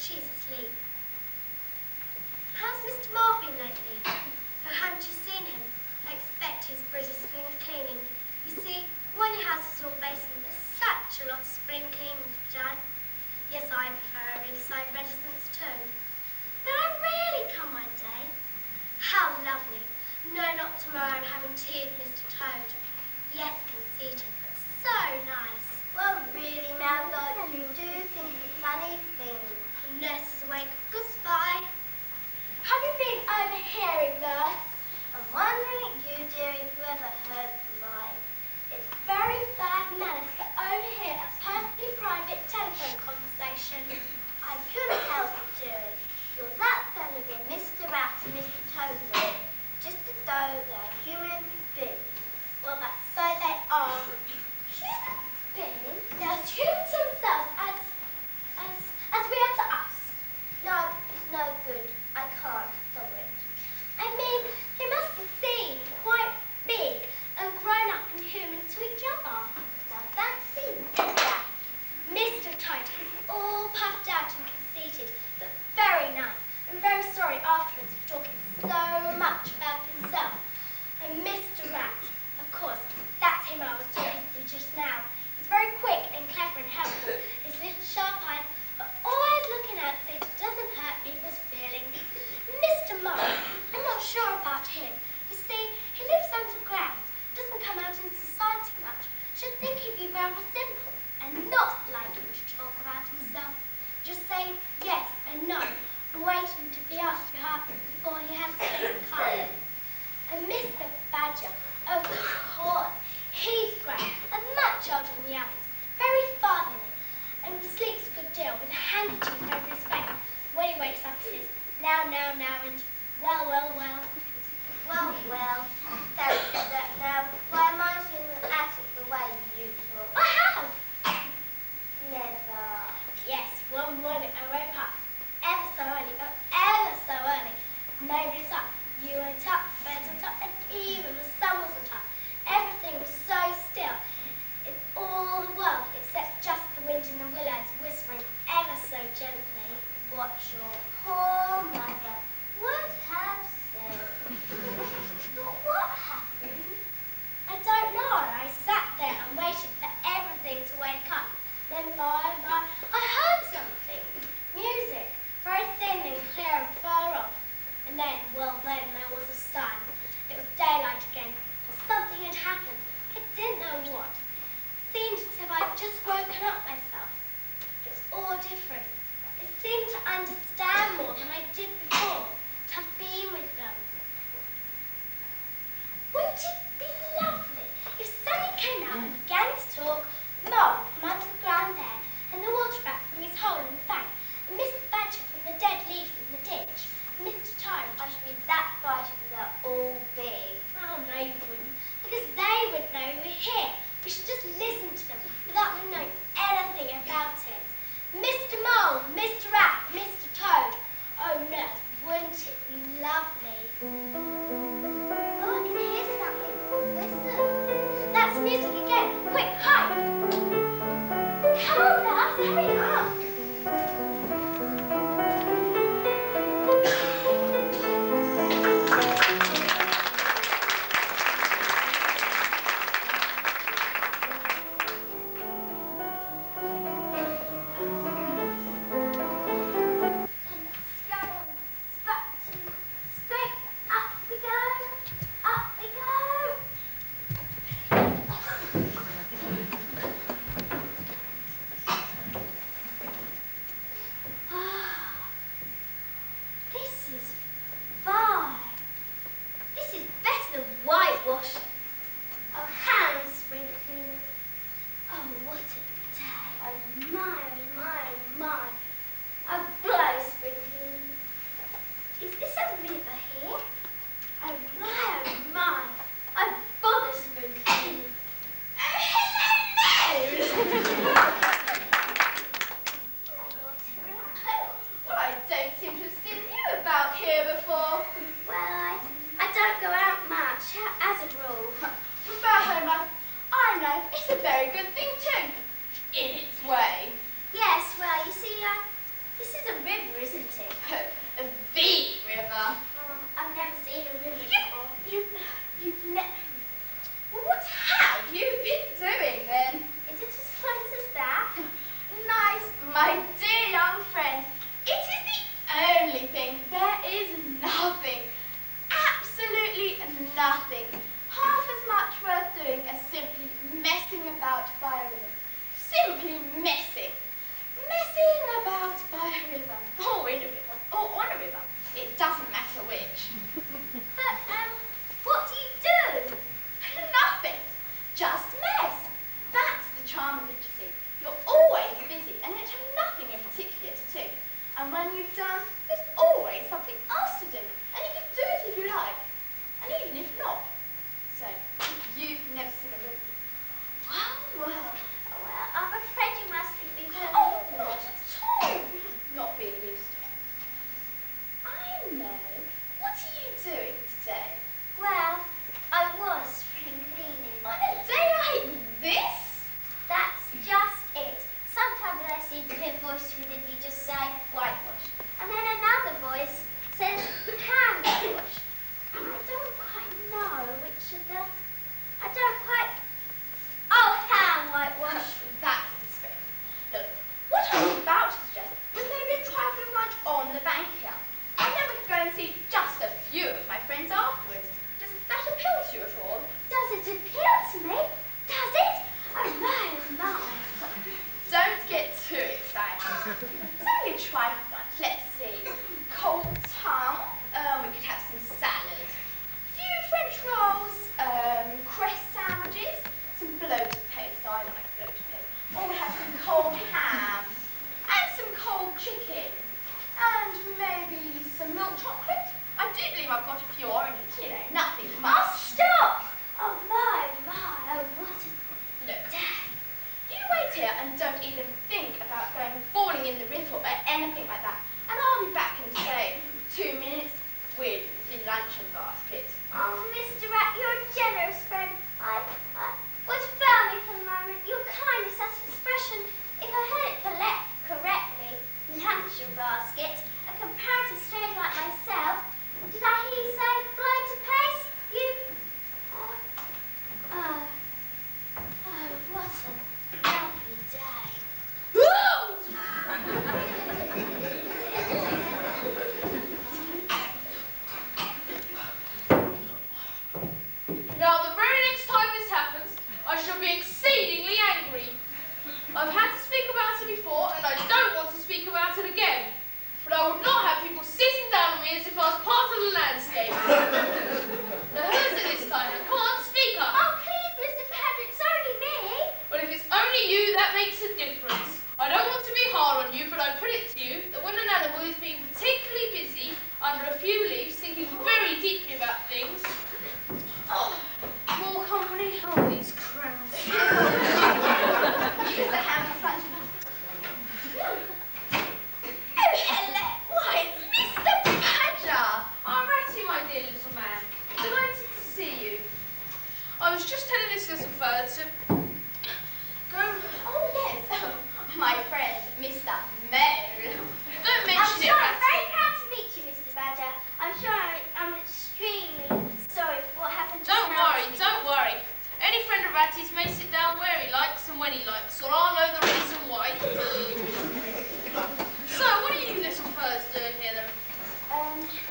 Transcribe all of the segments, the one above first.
she's asleep. How's Mr. Moore been lately? Oh, haven't you seen him? I expect he's busy spring cleaning. You see, when your house is all basement, there's such a lot of spring cleaning to be done. Yes, I prefer a riverside residence too. But I really come one day. How lovely. No, not tomorrow. I'm having tea with Mr. Toad. Yes, conceited, but so nice. Well, really, Margot, you do think a funny thing. The nurse is awake. Goodbye. Have you been overhearing, nurse? I'm wondering, you dear, if you ever heard mine. It's very bad manners to overhear a perfectly private telephone conversation. I couldn't help it, dearie. You're that friendly with Mr. Rat and Mr. Toad, just as though they're human beings. Well, that's so they are. Human beings? They're human to themselves as we are to us. No, it's no good. I can't stop it. I mean, they must seem quite big and grown up and human to each other. Now fancy that. Mr. Toad is all puffed out and conceited, but very nice and very sorry afterwards for talking so much about himself. And Mr. Rat, of course, that's him I was talking to just now. He's very quick and clever and helpful. His little sharp eyes are always looking out so it doesn't hurt people's feelings. Mr. Moore, I'm not sure about him. You see, he lives underground, doesn't come out in society much. Should think he'd be rather simple and not liking to talk about himself. Just saying yes and no, and waiting to be asked before he has to say kind. And Mr. Badger, of course, he's great and much older than the others, very fatherly, and sleeps a good deal with a handkerchief over his face. When he wakes up, he says, now, and well. Well, thanks for that now. Why am I sitting at it the way you talk? I have. Never. Yes, one morning I woke up ever so early. Nobody's up. You weren't up, birds weren't up, and even the sun wasn't up. Everything was so still in all the world except just the wind in the willows whispering ever so gently. What your poor mother would have said. But what happened? I don't know. I sat there and waited for everything to wake up. Then by and by, I heard something. Music, very thin and clear and far off. And then there was a sun. It was daylight again. Something had happened. I didn't know what. It seemed as if I'd just woken up myself. It was all different. I seemed to understand more than I did before. when you've done, there's always something else to do. And you can do it if you like. And even if not. So, you've never seen a river. Well, I'm afraid you must be very... Oh, not at all. Not being used to it. I know. What are you doing today? Well, I was spring cleaning. On a day like this? That's just it. Sometimes I see the voice within me just say whitewash. And then another voice says hand wash. And I don't quite know which of the... I don't quite... Oh, hand whitewash. That's the spirit. Look, what I was about to suggest was maybe a trifling lunch on the bank here. And then we could go and see just a few of my friends afterwards. Does that appeal to you at all? Does it appeal to me? Does it? Oh, my. Don't get too excited. It's only a trifling lunch. Let's see. Cold tongue. We could have some salad. A few French rolls. Cress sandwiches. Some bloated paste. I like bloated paste. Or we have some cold ham. And some cold chicken. And maybe some milk chocolate. I do believe I've got a few oranges, you know, nothing much. Oh, stop! Oh, my. Oh, what a... Look, you wait here and don't even think about falling in the river or anything like that. And I'll be back in, say, 2 minutes with the luncheon basket. Oh, Mr. Rat, you're a generous friend. I was found me for the moment. Your kindness, that's expression. If I heard it correctly, luncheon basket, a comparative stranger like myself. Did I hear you say blown to paste? You... Oh, what a lovely day. Now, the very next time this happens, I shall be exceedingly angry. I've had to speak about it before, and I don't want to speak about it again. But I would not have people sitting down on me as if I was part of the landscape. Now, who is it this time? Come on, speak up. Oh, please, Mr. Patrick, it's only me. Well, if it's only you, that makes a difference. I don't want to be hard on you, but I put it to you that when an animal is being particularly busy under a few leaves, thinking very deeply about things... Oh, more company? Oh, these crowds. Here's the ham and lunch basket. Oh, hello. Why, it's Mr. Badger. I'm Ratty, my dear little man. Delighted to see you. I was just telling this little fella to go... Oh, yes. My friend, Mr. Mole. Don't mention I'm it, sure I'm Ratty. very proud to meet you, Mr. Badger. I'm sure I'm extremely sorry for what happened. Don't worry. Any friend of Ratty's may sit down where he likes and when he likes, or I'll know the reason why. So, what are you little fellas doing here then?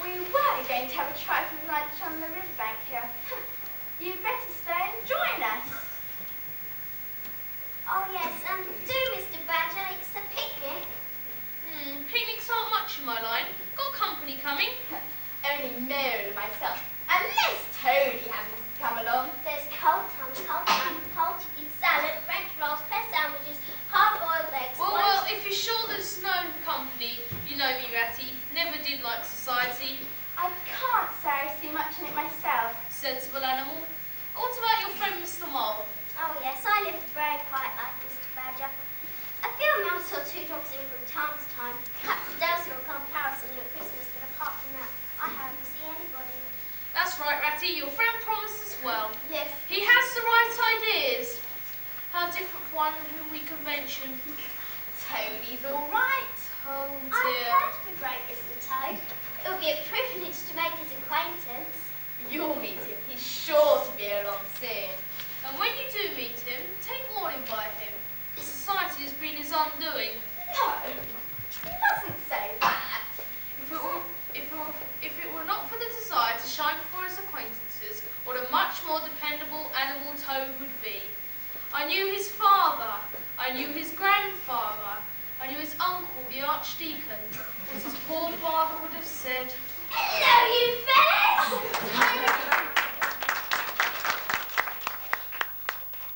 We were going to have a trifling lunch on the riverbank here. You'd better stay and join us. Oh, yes, do, Mr. Badger. It's a picnic. Picnics aren't much in my line. Got company coming. Only Mole and myself. Unless Toady happens to come along. There's cold tongue, cold chicken salad, French rolls, press sandwiches, hard-boiled eggs. Well, if you're sure there's no company, you know me, Ratty. Never did like society. I can't say I see much in it myself. Sensible animal. What about your friend Mr. Mole? Oh, yes, I live a very quiet life, Mr. Badger. A few mouse or two drops in from time to time. Perhaps a dose or a comparison at Christmas, but apart from that, I hardly see anybody. That's right, Ratty. Your friend promised as well. Yes. He has the right ideas. How different from one whom we could mention. Toady's all right. Oh, I've dear. heard of the great Mr. Toad. It would be a privilege to make his acquaintance. You'll meet him. He's sure to be along soon. And when you do meet him, take warning by him. Society has been his undoing. No, you mustn't say that. If it were not for the desire to shine before his acquaintances, what a much more dependable animal Toad would be. I knew his father, I knew his grandfather, I knew his uncle, the Archdeacon. What his poor father would have said. Hello, you fellas!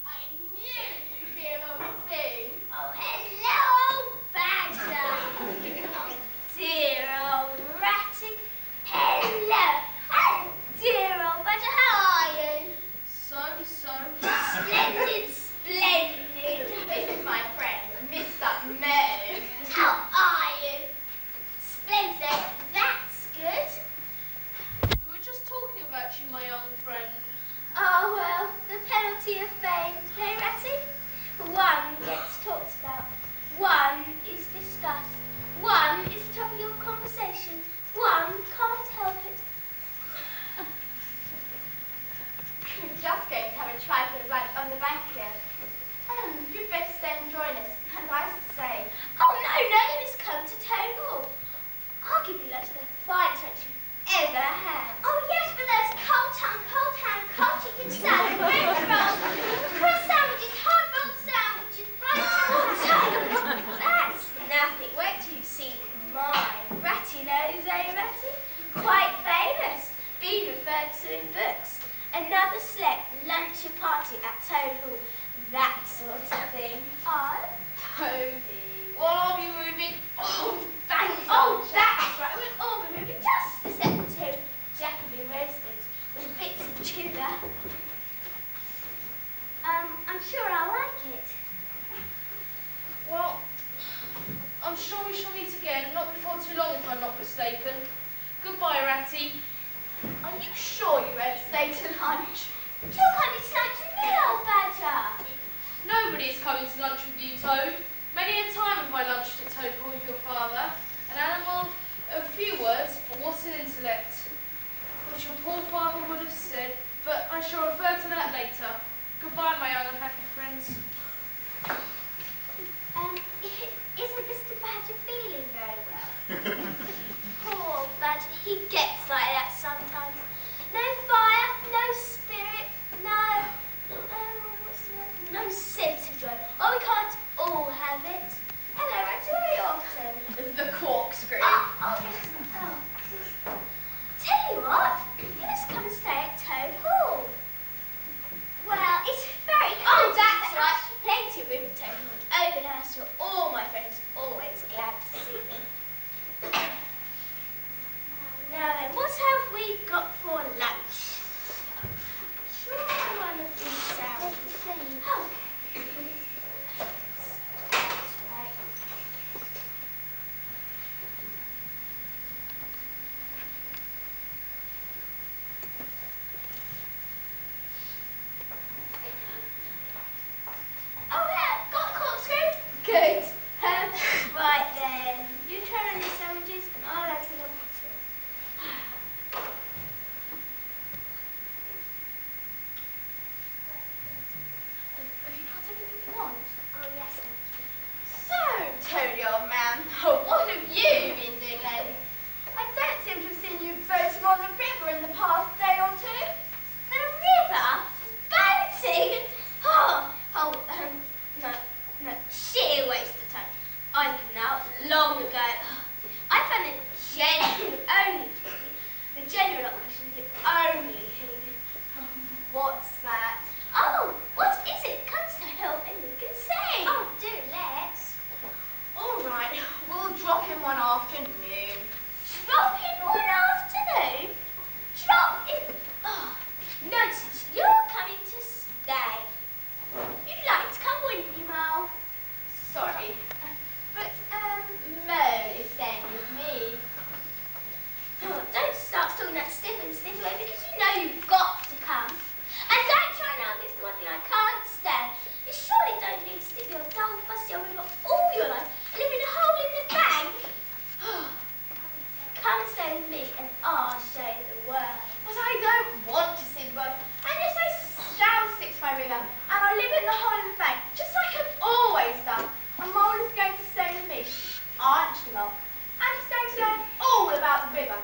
I knew you'd be along soon. Oh, hello, Badger. Oh, eh, Ratty? Quite famous. Been referred to in books. Another select lunch and party at Toad Hall. That sort of thing. Oh? Toadie, what are you moving? Oh, thanks. Oh, that's right. We'll all be moving just a step to Jacoby Roseman's with bits of tudor. I'm sure I'll like it. Well, I'm sure we shall meet again, not before too long if I'm not mistaken. Goodbye, Ratty. Are you sure you won't stay to lunch? You're coming to lunch with me, old badger. Nobody is coming to lunch with you, Toad. Many a time have I lunched at Toad Hall with your father. An animal of few words, but what an intellect. Which your poor father would have said, but I shall refer to that later. Goodbye, my young and happy friends. Isn't Mr. Badger feeling very well? Poor Badger, he gets like that sometimes. No fire, no spirit, no sense of joy. Oh, we can't all have it. Hello, Ratty, where are you off to? The corkscrew. Oh, yes. Oh. Tell you what, you must come and stay at Toad Hall. Well, it's very kind. Oh, that's right. Plenty of room at Toad Hall. Open house for all my friends. Always glad to see them. Now then, what have we got for lunch? Sure, one of these sandwiches. Oh. That's right. Oh, yeah, got a corkscrew? Good. Right then, you try on these sandwiches and I'll open a bottle. Have you got everything you want? Oh, yes, thank you. So, Toadie, old man, what have you been doing lately? I don't seem to have seen you boating on the river in the past day or two. The river? Boating? No, sheer waste of time. I've been out long ago. I found the general operation, the only thing. What's that? Oh, what is it? Come to help and you can say. Oh, do let's. All right, we'll drop in one afternoon. Drop in one afternoon? Drop in? Oh, nonsense. You're coming to stay. You'd like to come, wouldn't you, Mal? Sorry, but Mo is staying with me. Oh, don't start talking that stiff way because you know you've got to come. And don't try and argue the one thing I can't stand. You surely don't need to stick your dull, fussy old river all your life and live in a hole in the bank. Come and stay with me and I'll show you the world. But I don't want to see the world. And yes, I shall stick to my river, and I'll live in the hole in the bank, just like I've always done. And Mole is going to stay with me, aren't you, Mole? And he's going to learn all about the river,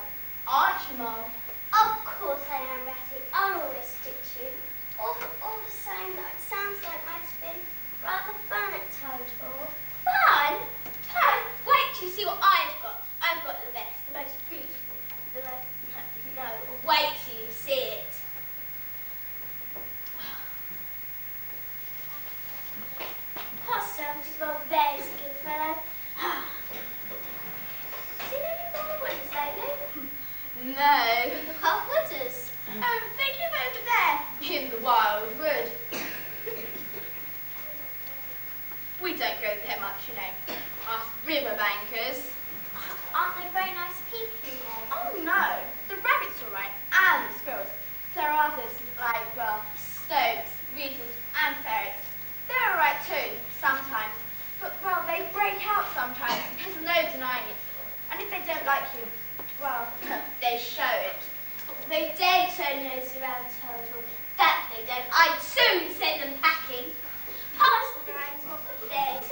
aren't you, Mole? Of course I am, Ratty. I'll always stick to you. All the same, though, it sounds like it might have been rather fun at Toad Hall. Fun? Fun? Wait till you see what I've got. I've got the best, the most beautiful, the most... No, wait till you see it. Pass sandwiches, well, there's a good fellow. Seen any ballrooms lately? No. Half-footers. They live over there, in the wildwood. We don't go there much, you know, us riverbankers. Aren't they very nice people, though? Oh no, the rabbits are right, and the squirrels. There are others like, well, stoats, weasels, and ferrets. They're all right too, sometimes. But, well, they break out sometimes, there's no denying it. And if they don't like you, well, they show it. They don't show nose around Toad Hall. That they don't. I'd soon send them packing. Pass them around top of theirs.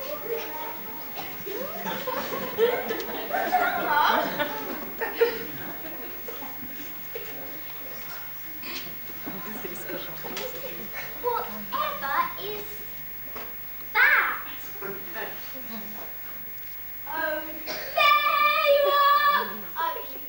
Whatever is that? Oh, there you are! Oh, you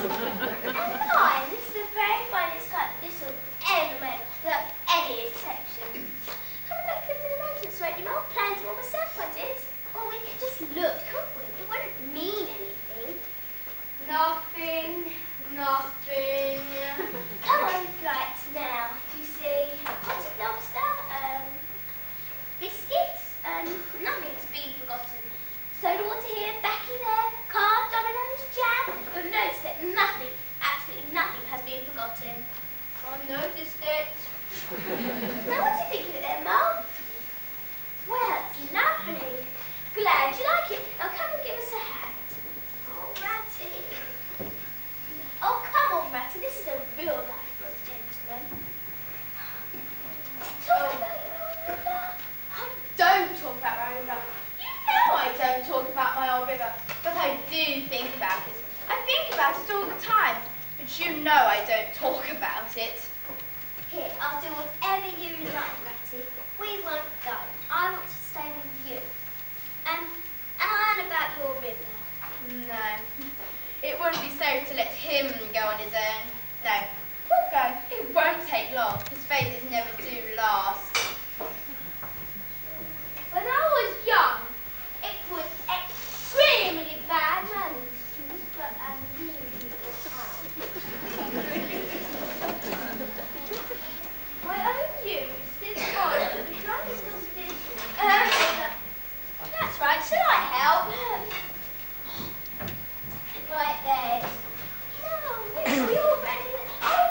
And mine, this is the very funniest kite that this will ever made, without any exception. Come and look in the mountains, right? You might plan to all myself, I did. Or we could just look, couldn't we? It wouldn't mean anything. Nothing. Come on, right now. Do you see potted lobster, biscuits, nothing's been forgotten. Soda water here, Becky there, card, dominoes, jam. You'll notice that nothing, absolutely nothing has been forgotten. I've noticed it. Now, what do you think of it then, Mum? Well, it's lovely. Glad you like it. Now come and give us a hand. Oh, Ratty. Oh, come on, Ratty. This is a real life for a gentleman. Talk about your old river. I don't talk about my river. You know I don't talk about my old river, but I do think about it. I think about it all the time, but you know I don't talk about it. Here, I'll do whatever you like, Ratty. We won't go. I want to stay with you. And I learn about your river. No, it wouldn't be safe to let him go on his own. No, we'll go. It won't take long. His phases never do last. When I was young, it was extremely bad manners to whisper and leave people's house. My own view is this honor that the drivers still speaking. That's right, should I help? Right there. No, are we all ready? Oh,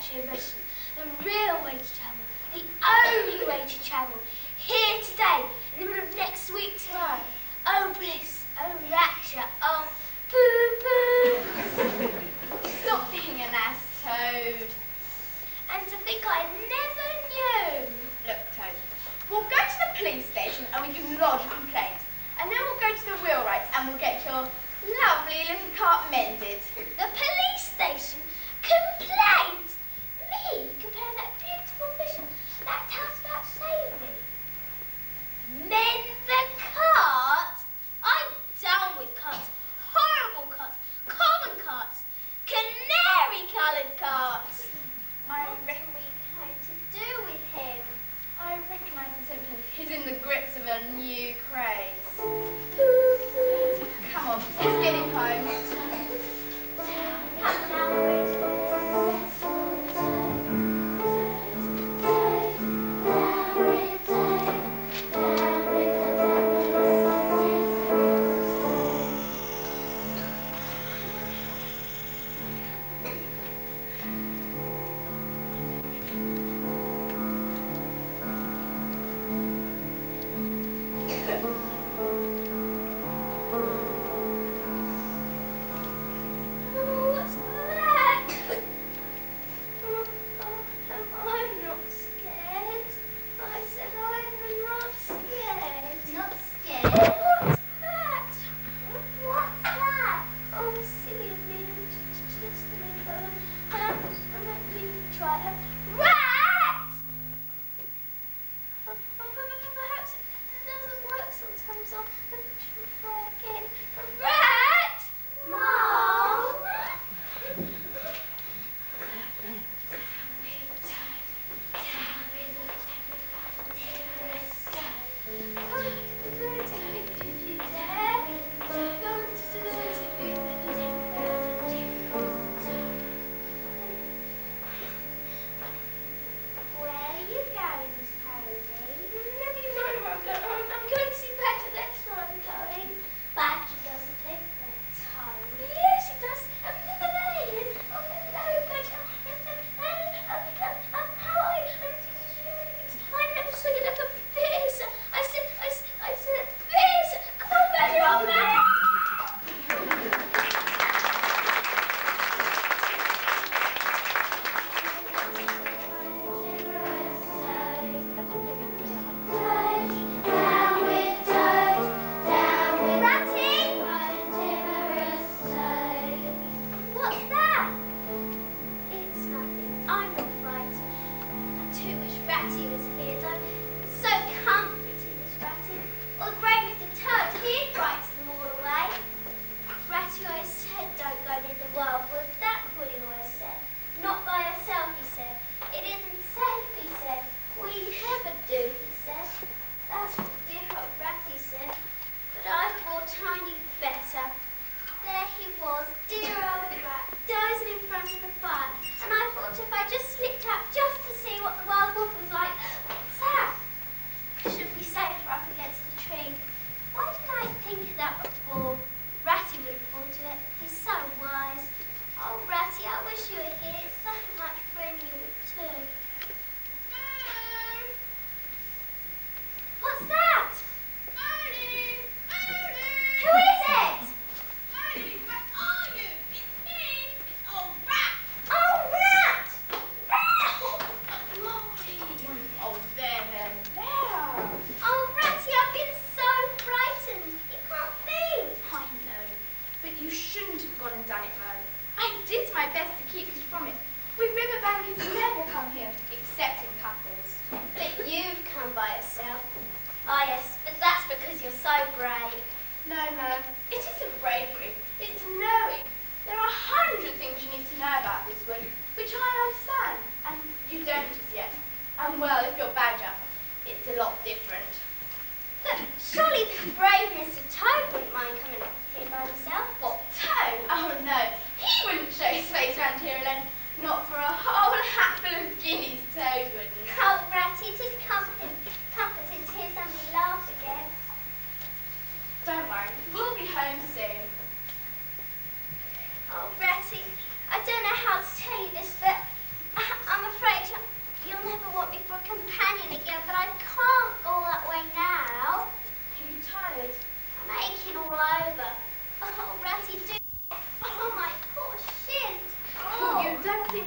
country of Britain, the real way to travel, the only way to travel, here today, in the middle of next week tomorrow. Oh bliss, oh rapture, oh poo-poo. Stop being an ass, Toad. And to think I never knew. Look, Toad, we'll go to the police station and we can lodge a complaint. And then we'll go to the wheelwrights and we'll get your lovely little cart mended. The police station? Complaint? Me comparing that beautiful vision, that town's about to save me. Mend the cart? I'm done with carts. Horrible carts. Common carts. Canary-coloured carts. I What are we going to do with him? recognise the symptoms. He's in the grips of a new craze. Come on, let's get him home. Come now,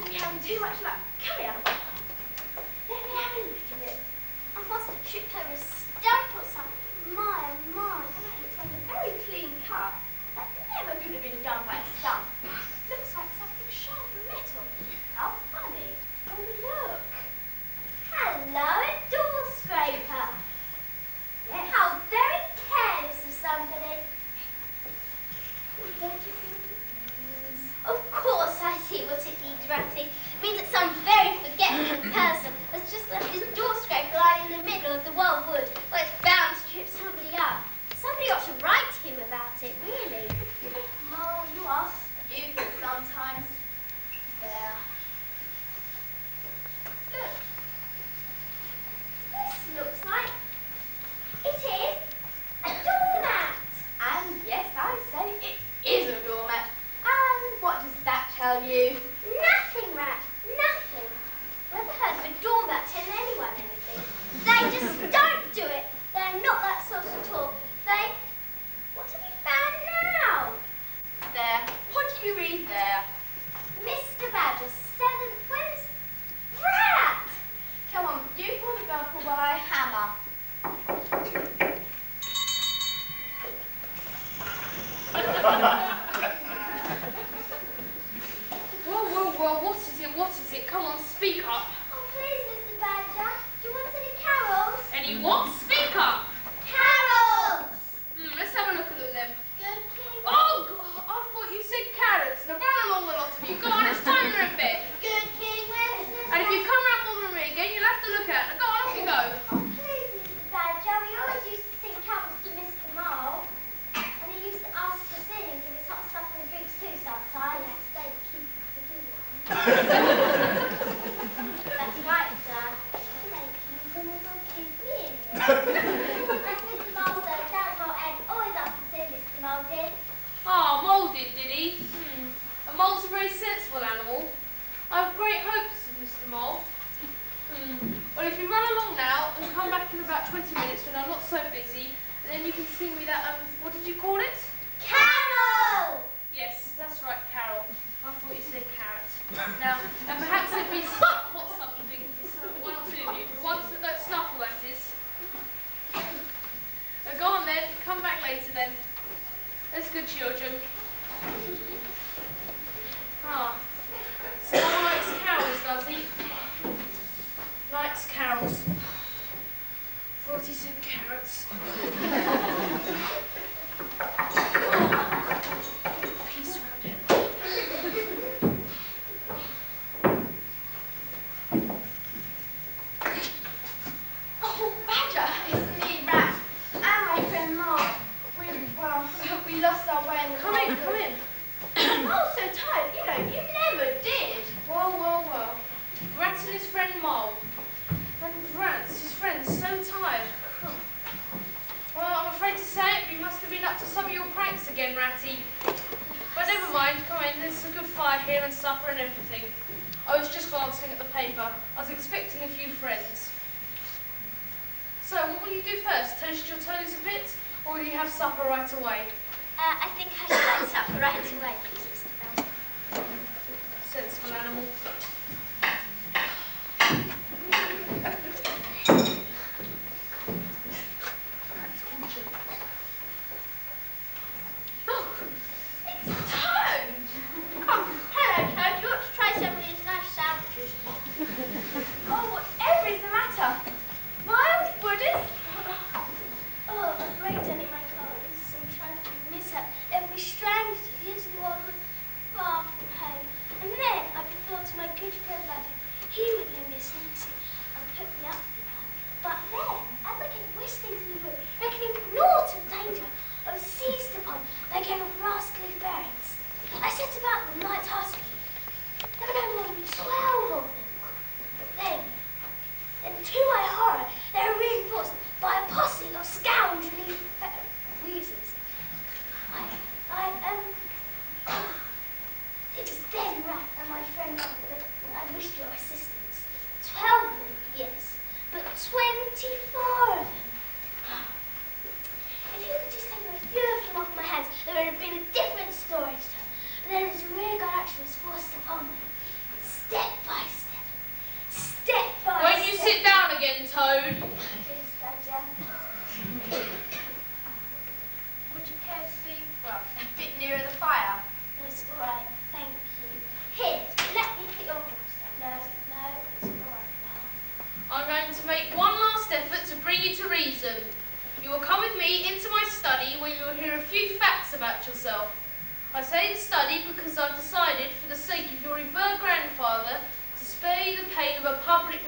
to be having too much luck. Come here. Let me have a look at it. I must have tripped over a stump or something. My, oh my. That looks like a very clean cut. That never could have been done by a stump. Looks like something sharp and metal. How funny. Oh, look. Hello, a door scraper. Yes. How very careless of somebody. Don't you think it means? Of course I see what it means, Ratty. It means that some very forgetful person has just left his door scraper lying in the middle of the wildwood. Well, it's bound to trip somebody up. Somebody ought to write to him about it, really. Mole, you are stupid sometimes. There. Look. This looks like it is a doormat. And yes, I say it is a doormat. And what does that tell you? Nothing, Rat. Nothing. Never heard of a doormat telling anyone anything. They just don't do it. They're not that sort at all. They... What have you found now? There. What do you read there? Mr. Badger, 7th. When's Rat? Come on, you pull the bell while I hammer. Whoa, what is it? What is it? Come on, speak up. Oh, please, Mr. Badger. Do you want any carols? Any what? Speak up. Carols! Let's have a look at them then. Good King. Oh, God, I thought you said carrots. Now run along the lot of you. Go on, it's time you're in bed. Good King, where's Mr. And if you come round bothering me again, you'll have to look at it. Go on, off you go. Oh, please, Mr. Badger. We always used to sing carols to Mr. Mole. And he used to ask us in and give us hot stuff and drinks too sometimes. They keep the good one. That's right, sir. They keep them and will keep me in there. That's Mr. Mole, sir. Carrot Mole and always asked us in, Mr. Mole did. Oh, Mole did he? A mole's a very sensible animal. I have great hopes of Mr. Mole. Well, if you run along now and come back in about 20 minutes when I'm not so busy, then you can sing me that, what did you call it? Carol! Yes, that's right, Carol. I thought you said carrot. Now, and perhaps it'd be hot something for one or two of you. The ones that don't snuffle, that is. So go on then, come back later then. That's good, children. Ah, so Mole likes carols, does he? Likes carols. Thought he said carrots. Peace around him. Oh, Badger, it's me, Rat, and my friend Mole. We lost our way in the Come in, come in. Oh, so tired. You know, you never did. Whoa. Rat and his friend Mole. And Rat, his friend's so tired. Well, I'm afraid to say it, you must have been up to some of your pranks again, Ratty. But never mind, come in, there's a good fire here and supper and everything. I was just glancing at the paper. I was expecting a few friends. So, what will you do first? Toast your toes a bit, or will you have supper right away? I think I should like supper right away, please, Mr. Badger. Sensible animal. Look, it's Toad. Oh, hello, Toad. You ought to try some of these nice sandwiches. Oh, whatever is the matter? Miles, Wooders? Oh, a breakdown in my car. Some traffic mishap. Then we stranded at the end of the world far from home. And then I bethought to my good friend Badger. He would lend me a sneak suit and put me up for the night. But then, as I came whistling through the wood, reckoning naught of danger, I was seized upon by a gang of rascally ferrets. I set about them light-heartedly. There were no more than 12 of them. But then, to my horror, they were reinforced by a posse of scoundrelly weasels. It was then Rat and my friend that I wished your assistance. 12 of them, yes, but 24 of them. If you could just take a few of them off my hands, there would have been a different story to tell. But then as the rear guard action was forced upon me, instead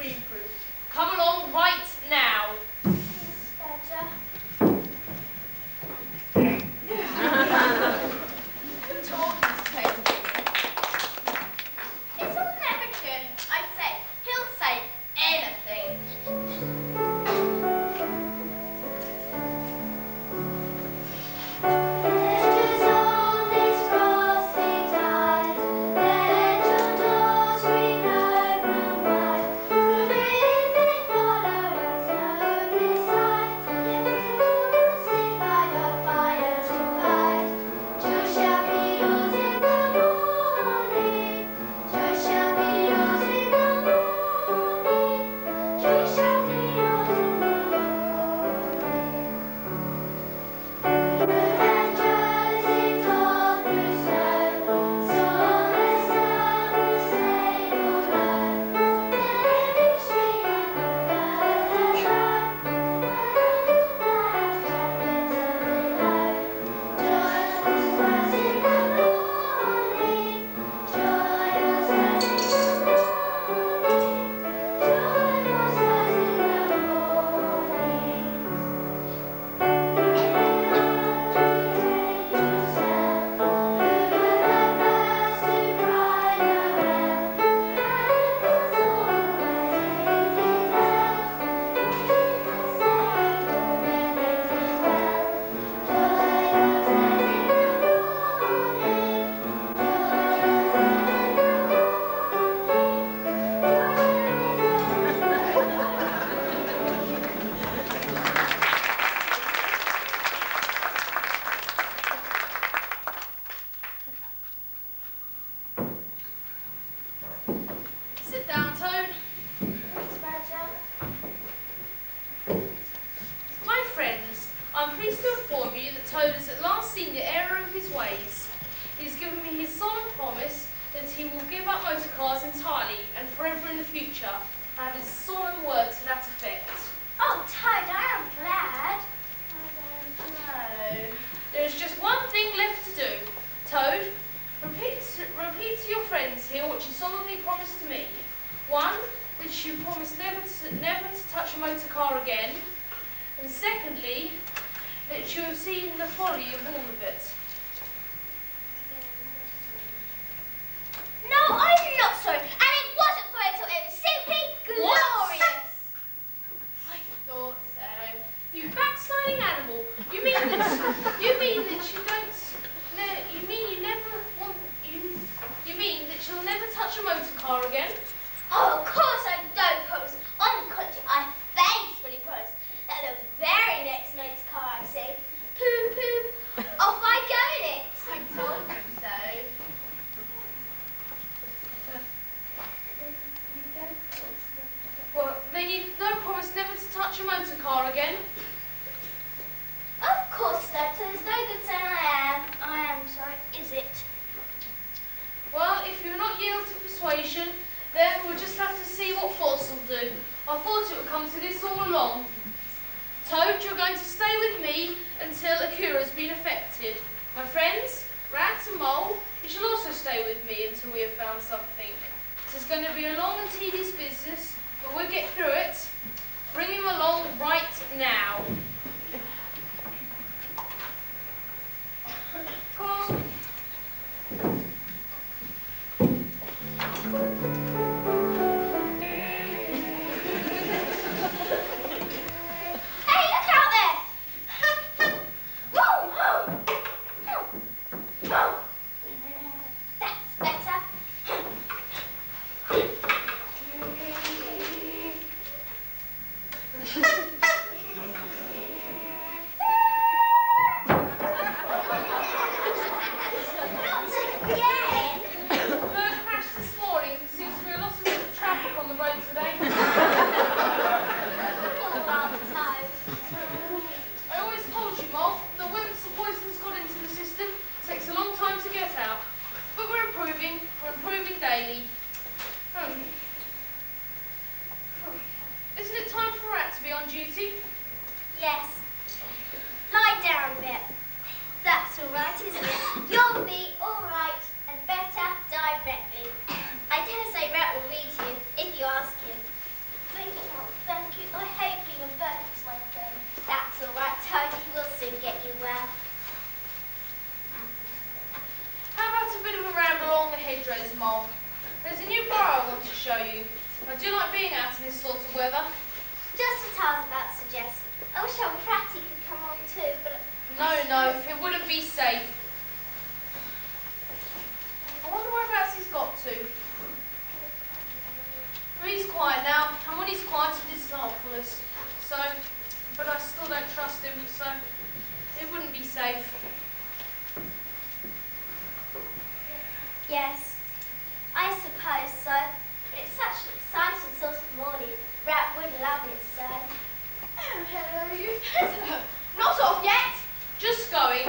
screen-proof. Come along right now. Who told you to play the game? It's all American. I say, he'll say anything. Sit down, Toad. My friends, I'm pleased to inform you that Toad has at last seen the error of his ways. He's given me his solemn promise that he will give up motor cars entirely and forever in the future. I have his solemn word to that effect. Oh, Toad, I am glad. No. There is just one thing left to do. Toad, repeat to your friends here what you solemnly promised to me. One, that you promise never to touch a motor car again. And secondly, that you have seen the folly of all of it. No, I'm not sorry. And it wasn't for it, it was simply glorious. I thought so. You backsliding animal. You mean that you mean that you'll never touch a motor car again? Oh, of course I don't promise. On the contrary, I faithfully promise that the very next motor car I see, poop, poop, off I go in it. I told you so. Well, then you don't promise never to touch a motor car again? Of course not. So there's no good saying I am sorry, is it? Well, if you're not yield to persuasion, then we'll just have to see what force will do. I thought it would come to this all along. Toad, you're going to stay with me until a cure has been effected. My friends, Rat and Mole, you shall also stay with me until we have found something. This is going to be a long and tedious business, but we'll get through it. Bring him along right now. Come on. Hey, look out there! Whoa, whoa, whoa. That's better. weather. Just what I was about to suggest. I wish Uncle Ratty could come on too, but... No, it wouldn't be safe. I wonder whereabouts he's got to. Well, he's quiet now, and when he's quiet, it is helpfulness. So, but I still don't trust him, so it wouldn't be safe. Yes, I suppose so. But it's such an exciting sort of morning. Rat would love it so. Oh, hello, you. Not off yet. Just going.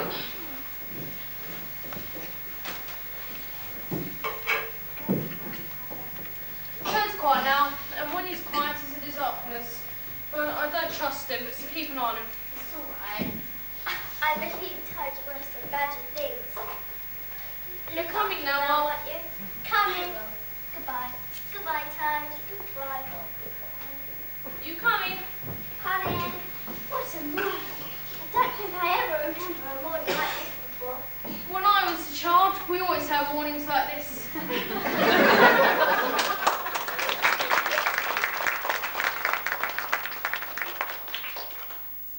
Toad's quiet now, and when he's quiet, it's in his helpfulness. But I don't trust him, so keep an eye on him. It's all right. I believe Toad's worse than badger things. You're coming now, Now, Al. aren't you? Coming. Goodbye. Goodbye, Toad. Goodbye. You coming? Coming. What a morning. I don't think I ever remember a morning like this before. When I was a child, we always had mornings like this.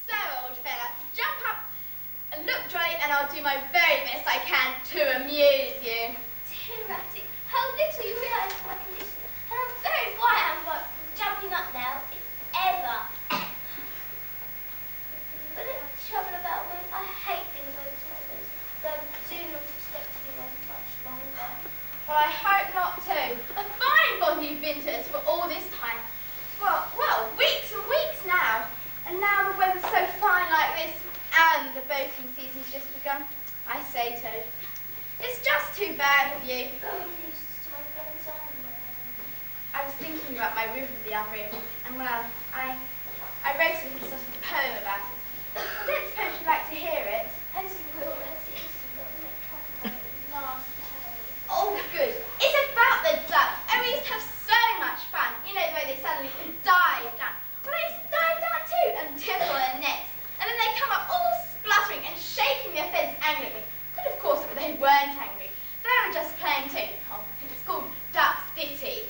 So, old fella, jump up and look jolly, and I'll do my very best I can to amuse you. Dear Ratty, how little you realise my condition. And I'm very frightened about jumping up now, if ever. But the trouble about me, I hate being waited like this. Though I do not expect to be on much longer. Well, I hope not too. A fine body you've been to us for all this time. Well, weeks and weeks now. And now the weather's so fine like this, and the boating season's just begun. I say, Toad, it's just too bad of you. I'm used to my friends anyway. I was thinking about my river the other evening, and well, I wrote a little sort of poem about it. I don't suppose you'd like to hear it. As you will, Ratty, as you got the last time. Oh, good. It's about the ducks. And we used to have so much fun. You know the way they suddenly dive down. Well, I used to dive down too and tickle their necks. And then they come up all spluttering and shaking their feathers angrily. But of course, they weren't angry. They were just playing too. Oh, it's called Duck City.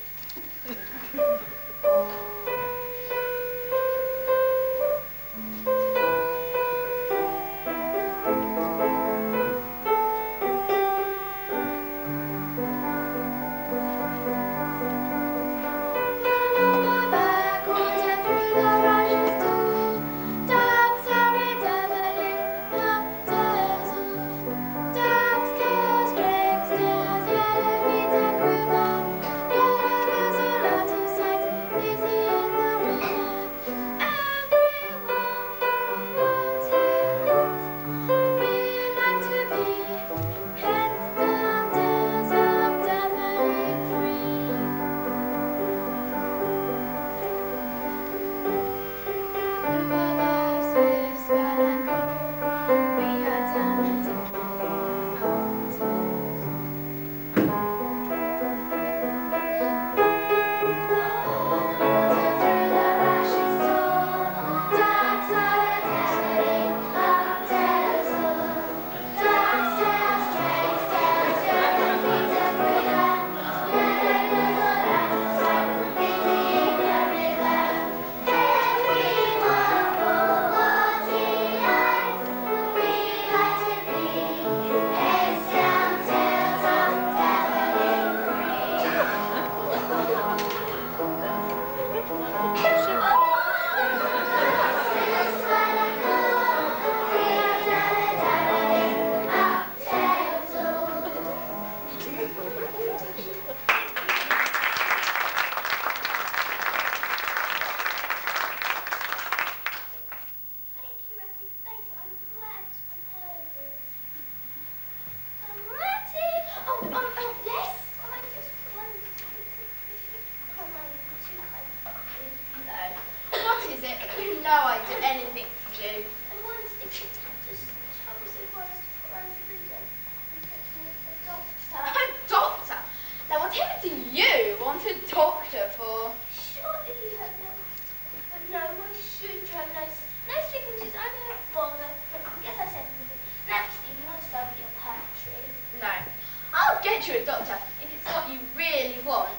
get you a doctor if it's what you really want.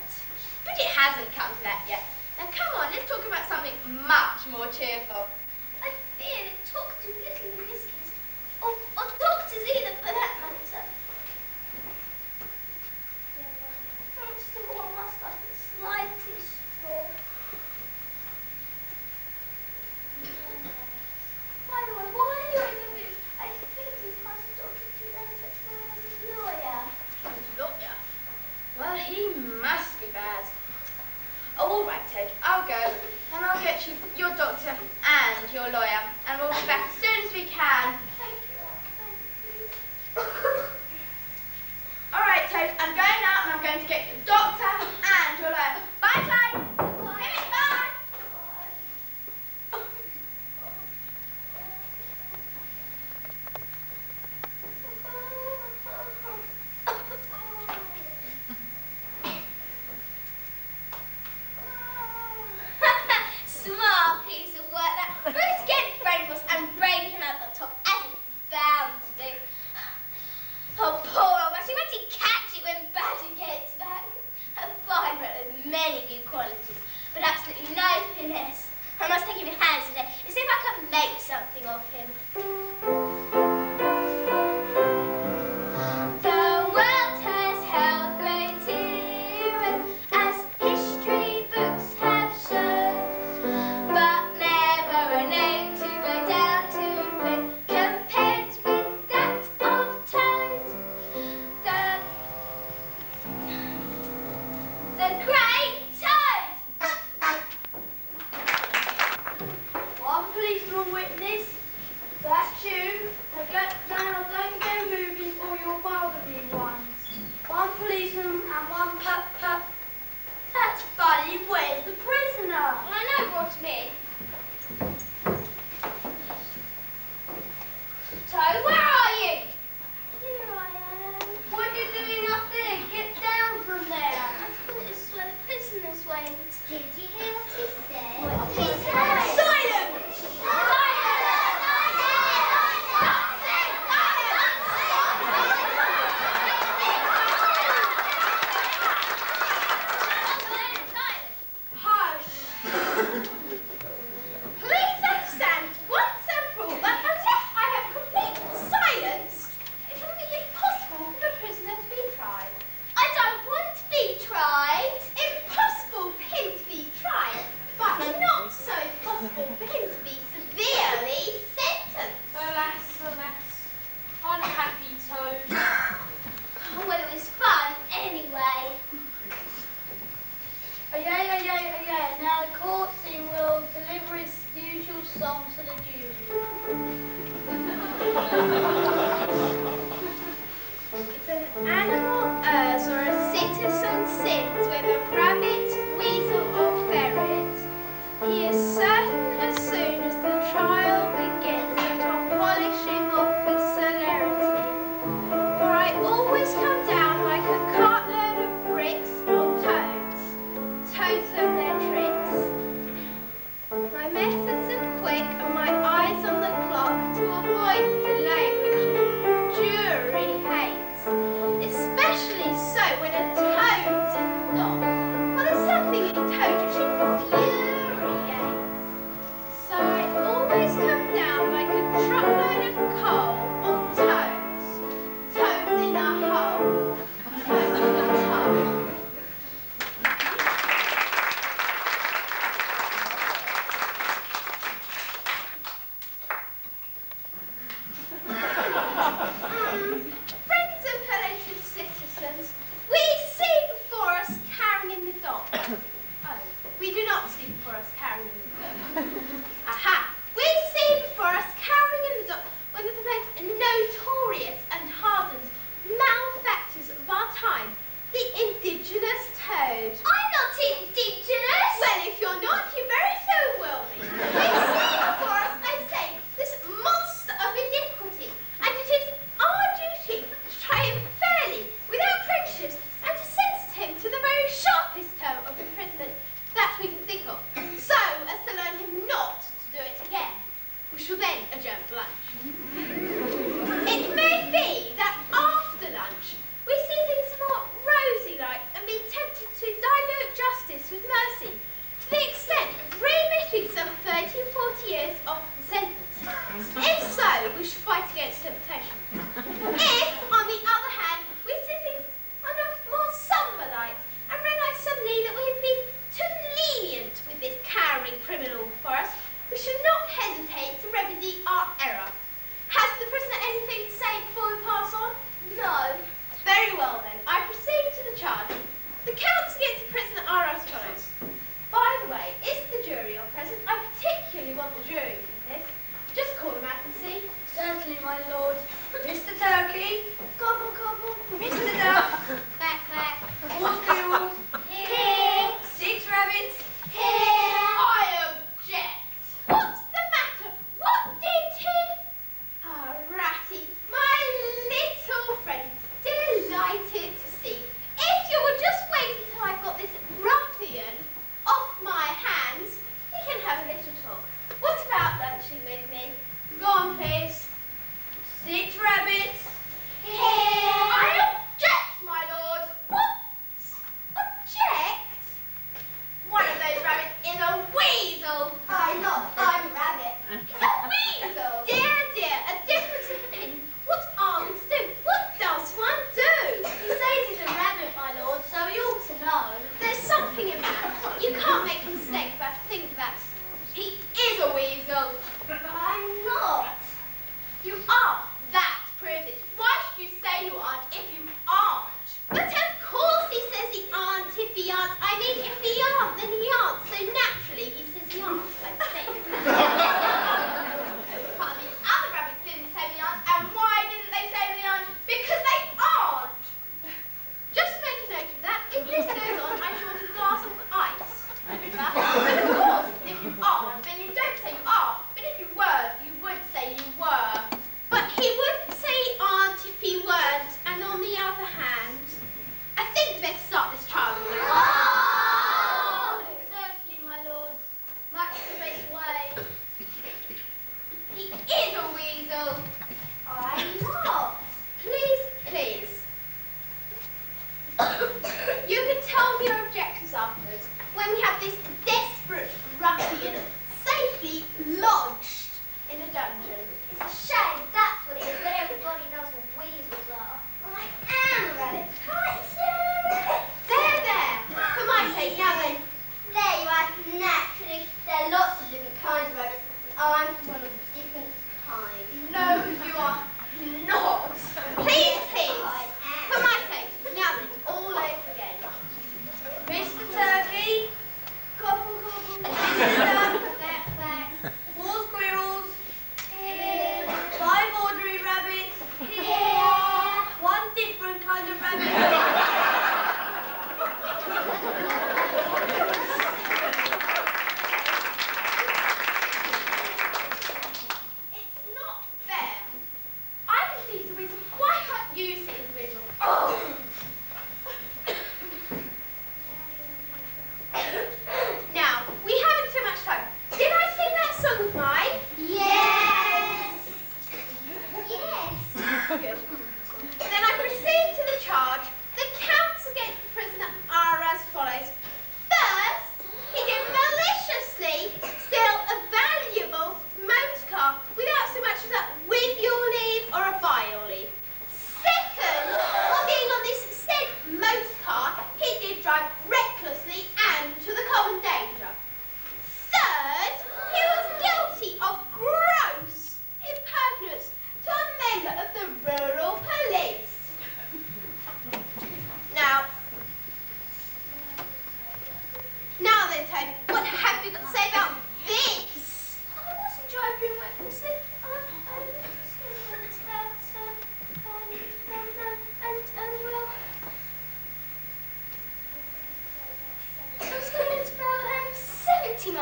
But it hasn't come to that yet. Now come on, let's talk about much more cheerful. I fear it talks too little in this case. Or doctors either, for that matter. I don't think one must have the slightest straw. By the way, why are you in the mood? I think we passed the doctor to them, but the lawyer. Lawyer? Well, he must be bad. Oh, all right, Toad. I'll go, and I'll get you your doctor and your lawyer, and we'll be back as soon as we can. Thank you. All right, Toad. I'm going out, and I'm going to get your doctor and your lawyer. Bye, Toad. Bye. Smart piece of work that. Bruce against Brainforce and brain him out the top as it's bound to do. Oh, poor old Rusty, when's he catch it when Badger gets back? A fine rat with many good qualities, but absolutely no finesse. I must take him in hand today and see if I can make something of him. The world has held great heroes, as history books have shown, but never a name to go down to fame compared with that of Toad. The great Toad! One policeman witness. That's you. Now don't go moving or you'll bother me once. One policeman and one pup. That's funny. Where's the prisoner? I know brought me. Toad, where are you? Here I am. What are you doing up there? Get down from there. I thought this was where the prisoners went. Did you hear what he said? What did he say? Silence! Please understand once and for all that unless I have complete silence, it will be impossible for the prisoner to be tried. I don't want to be tried. Impossible for him to be tried, but not so possible for him to be severely sentenced. Alas, unhappy Toad. Well, it was fun anyway. Yeah. Now the court scene will deliver its usual song to the jury. If an animal errs or a citizen sins, whether rabbit, weasel or ferret, he is certain as soon as the trial begins that our polishing off with celerity. For I always come down like a cartload of bricks on toads and their tricks. My methods are quick and my eyes on the clock to avoid the delay which a jury hates. Especially so when a toad's involved. Well, there's something in toad which infuriates. So I always come down like a truckload of coal on toads. Toads in a hole. Toads in a tub.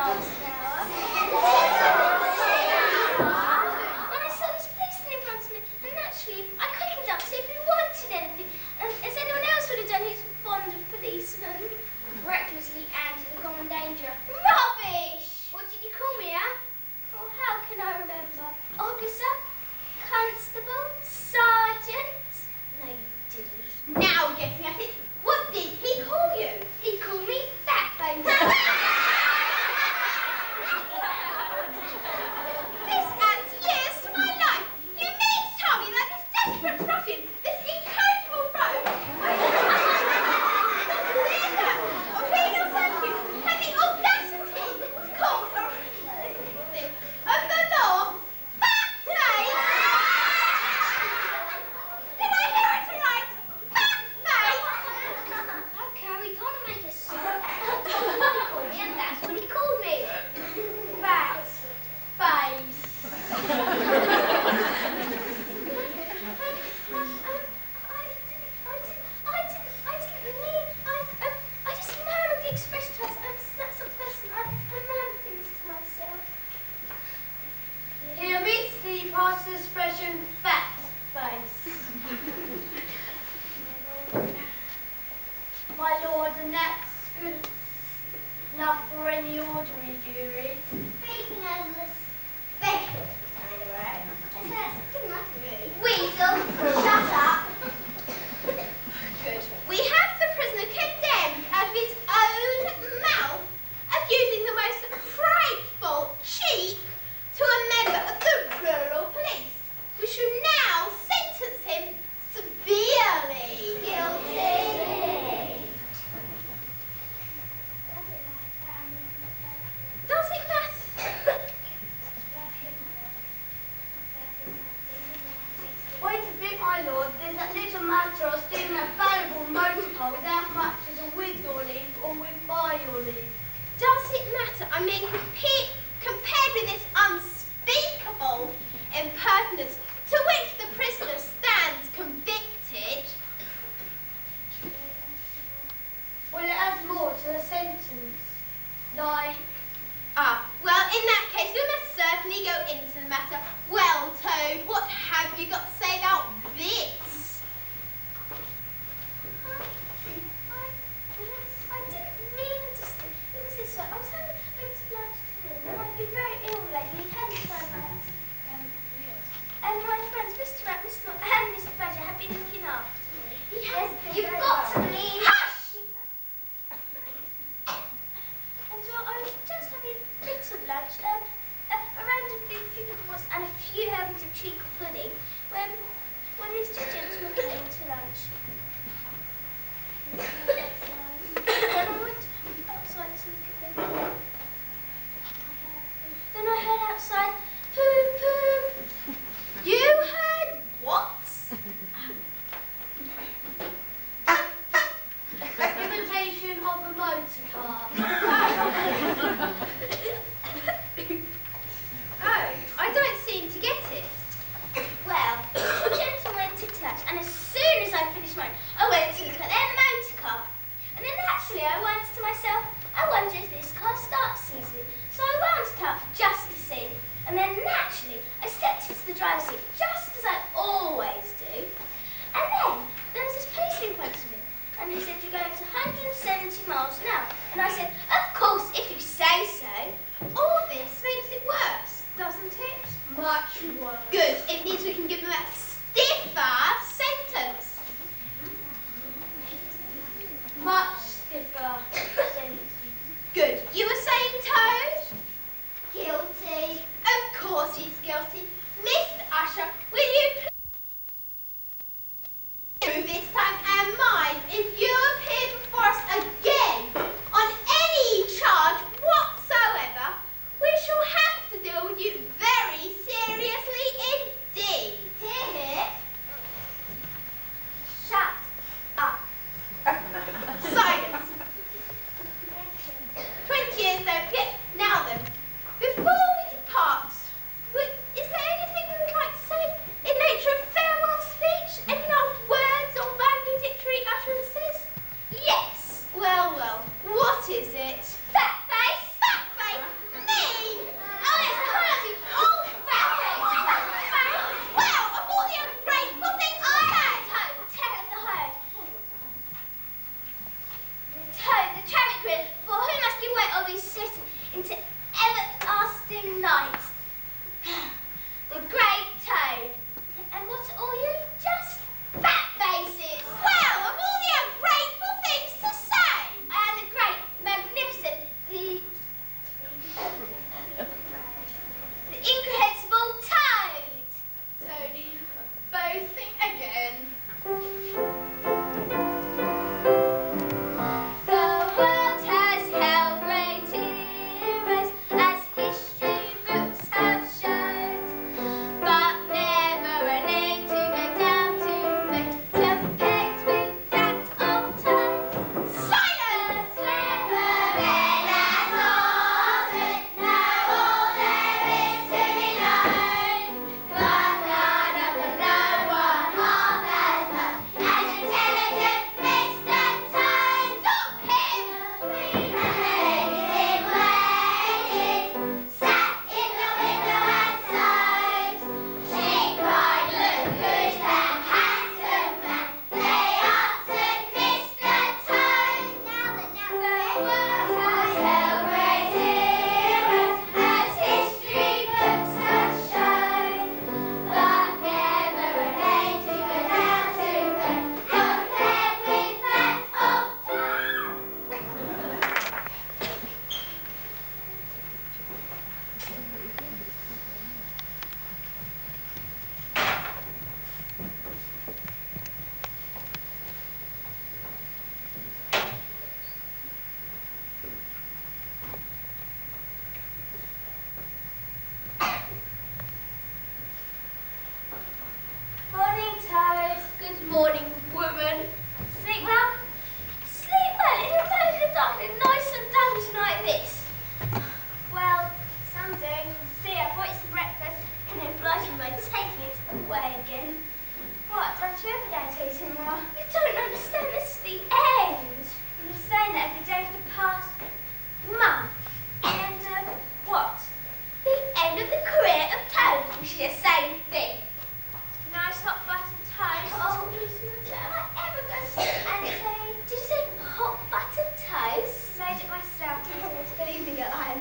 last hour. When I saw this policeman in front of me, and naturally I quickened up to see if he wanted anything, as anyone else would have done who's fond of policemen. Recklessly and to the common danger. Rubbish! What did you call me, huh? Oh, how can I remember? Officer? Constable? Sergeant? No, you didn't. Now we're getting at it. What did he call you? He called me Fatface. This adds years to my life. You mean to tell me that this desperate ruffian, this incredible rogue, had the audacity to call of the law Fatface? Did I hear it right? Fatface? I'll carry on and make a song. And that's what he called me. Face. I just murmured the expression to myself. That's a person. I murmured things to myself. He omits the past expression fat face. My lord, and that's good enough for any ordinary jury. Speaking as a special kind of right. I said that's good enough for me. Weasel, shut up. Good. We have the prisoner condemned out of his own mouth of using the most frightful cheek to a member of the rural police. We shall now sentence him severely. Guilty. Does it matter? Wait a bit, my lord. There's that little matter of stealing a valuable motor car without much as a with your leave or with by your leave. Does it matter? I mean, compared with this unspeakable impertinence to which the prisoner stands convicted. Well, it adds more to the sentence. Like, Well, in that case, we must certainly go into the matter. Well, Toad, what have you got to say about this? I didn't mean to steal. It was this way. I was having a bit of lunch to him, and I've been very ill lately. Hadn't I, Matt? And my friends, Mr. Rat, Mr. and Mr. Badger, have been looking after me. Yes, you've got to believe. Hush! And so I was just having a bit of lunch, around a few people and a few helpings of cheek pudding, when these two gents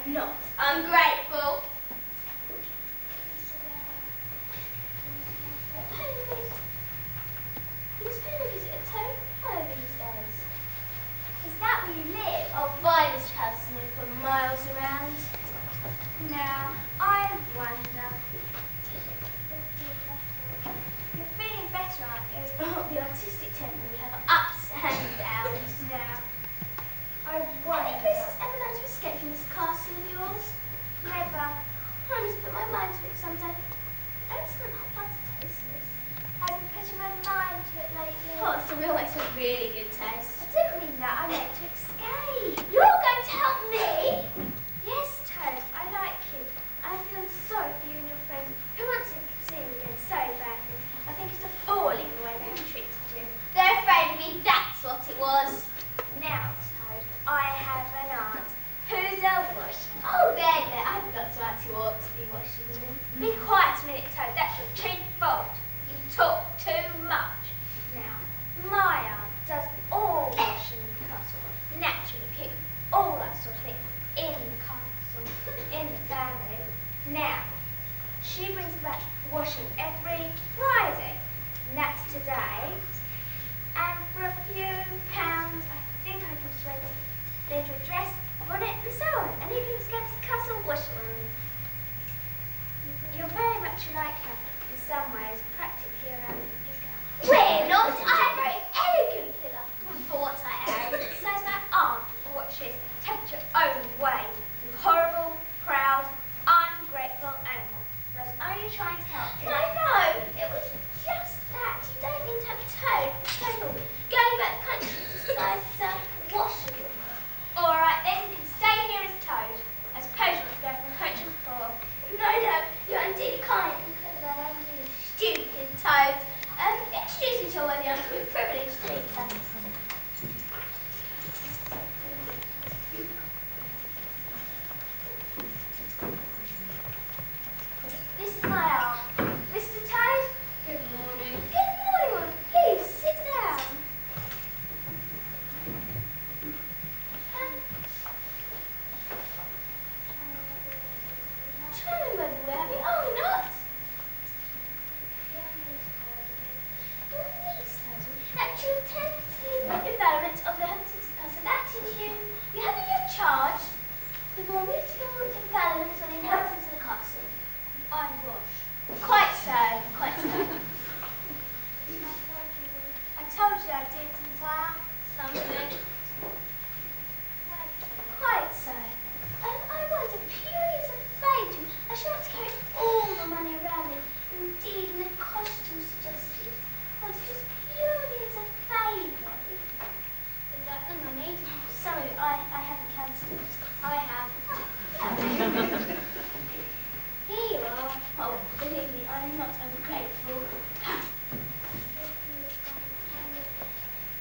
am not ungrateful. Who's paying a visit at Toad these days? Is that where you live? I'll buy this house and live for miles around. Now, I wonder. You're feeling better, aren't you? Oh, the artistic temple will have ups and downs now. I wonder. Have you princess ever learned to escape from this castle of yours? Never. I must put my mind to it someday. Excellent hot butter taste this. I've been putting my mind to it lately. Oh, so we always have really good taste. I didn't mean that. I meant to escape. You're going to help me? Yes, Toad. I like you. I feel sorry for you and your friends who want to see you again so badly. I think it's appalling the way they have treated you. They're afraid of me. That's what it was. Now, Toad, I have an aunt who's a wash. Oh, there. I've got to ask you ought to be washing them. Be quiet a minute, Toad. That's your chief fault. You talk too much. Now, my aunt does all washing in the castle. Naturally, keep all that sort of thing in the castle, in the family. Now, she brings back washing every Friday, and that's today. And for a few pounds, I think I can persuade them to leave a dress, a bonnet, and so on. And you can just go to the castle washing room. You're very much like her in some ways, practically around the figure. We're not. I have a very elegant figure for what I am. So is my aunt, for what she is. Take it your own way. You horrible, proud, ungrateful animal. I was only trying to help you. No, it was just that. You don't mean to have Toad going back the country to disguise washing room. All right, then you can stay here as Toad. I suppose you want to go from the coach and floor. No, you're indeed kind and clever. I'm indeed stupid, Toad. Introduce me to her whether I'm too privileged to meet her. This is my aunt. Mr. Toad? Good morning. Good morning. Please, sit down. Charming weather, we have it. Oh, not? Actual tentative development of the Huntington Castle. That is you. You have in your charge the more beautiful developments on the inhabitants of the castle. I wash. Quite so, quite so. I told you I did, didn't I? Something. Quite so. I wonder, purely as a favour, I should want to carry all the money around me. Indeed, and the costume suggested. I want to just purely as a favour. Is that the money? Sorry, I haven't counted it. I have. Here you are. Oh, believe me, I'm not ungrateful.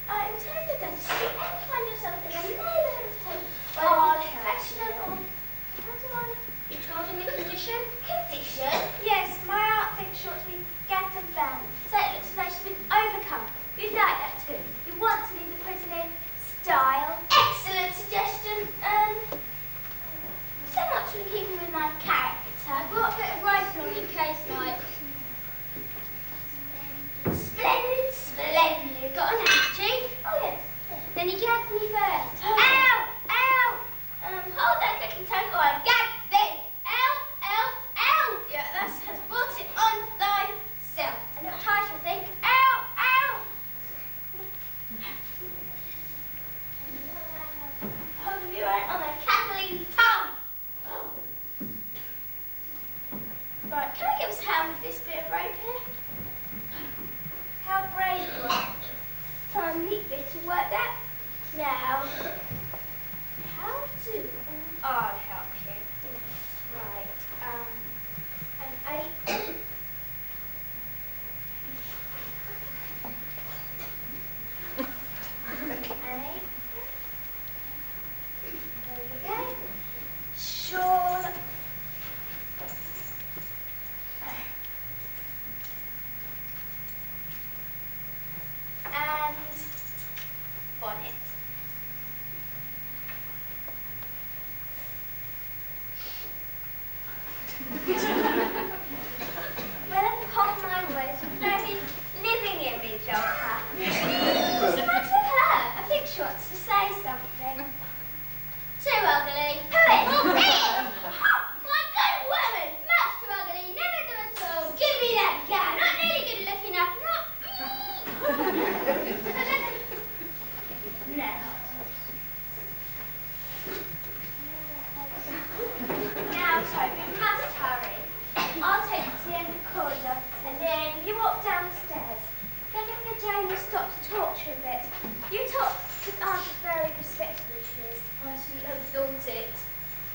I'm telling you that if you ever find yourself in the neighbourhood of Toad, well, professional or you told in the condition? Condition? Yes, my aunt thinks you ought to be gagged and bound, so it looks as though she's been overcome. You'd like that too. You want to leave the prison in style. Excellent suggestion. So much in keeping with my character. I brought a bit of rice along in case, like. Splendid, splendid. Got an handkerchief? Oh, yes. Then he gagged me first. Oh. Ow! Ow! Hold that tricky tongue or I gag thee. Ow! Ow! Ow! Yeah, that's because I brought it on thyself. And it'll charge your thing. Ow! Ow! Hold you right on a cackling tongue. Oh. Right, can I give us a hand with this bit of rope here? How brave you are. Try a neat bit to work that. Now, how do? I'll help you.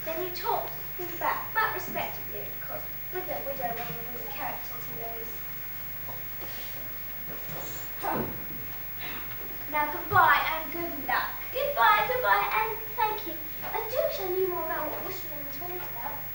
Then you talk him back, but respectfully, of course. With a widow woman with a character to lose. Now goodbye and good luck. Goodbye, and thank you. I do wish I knew more about what wishing in the toilet about.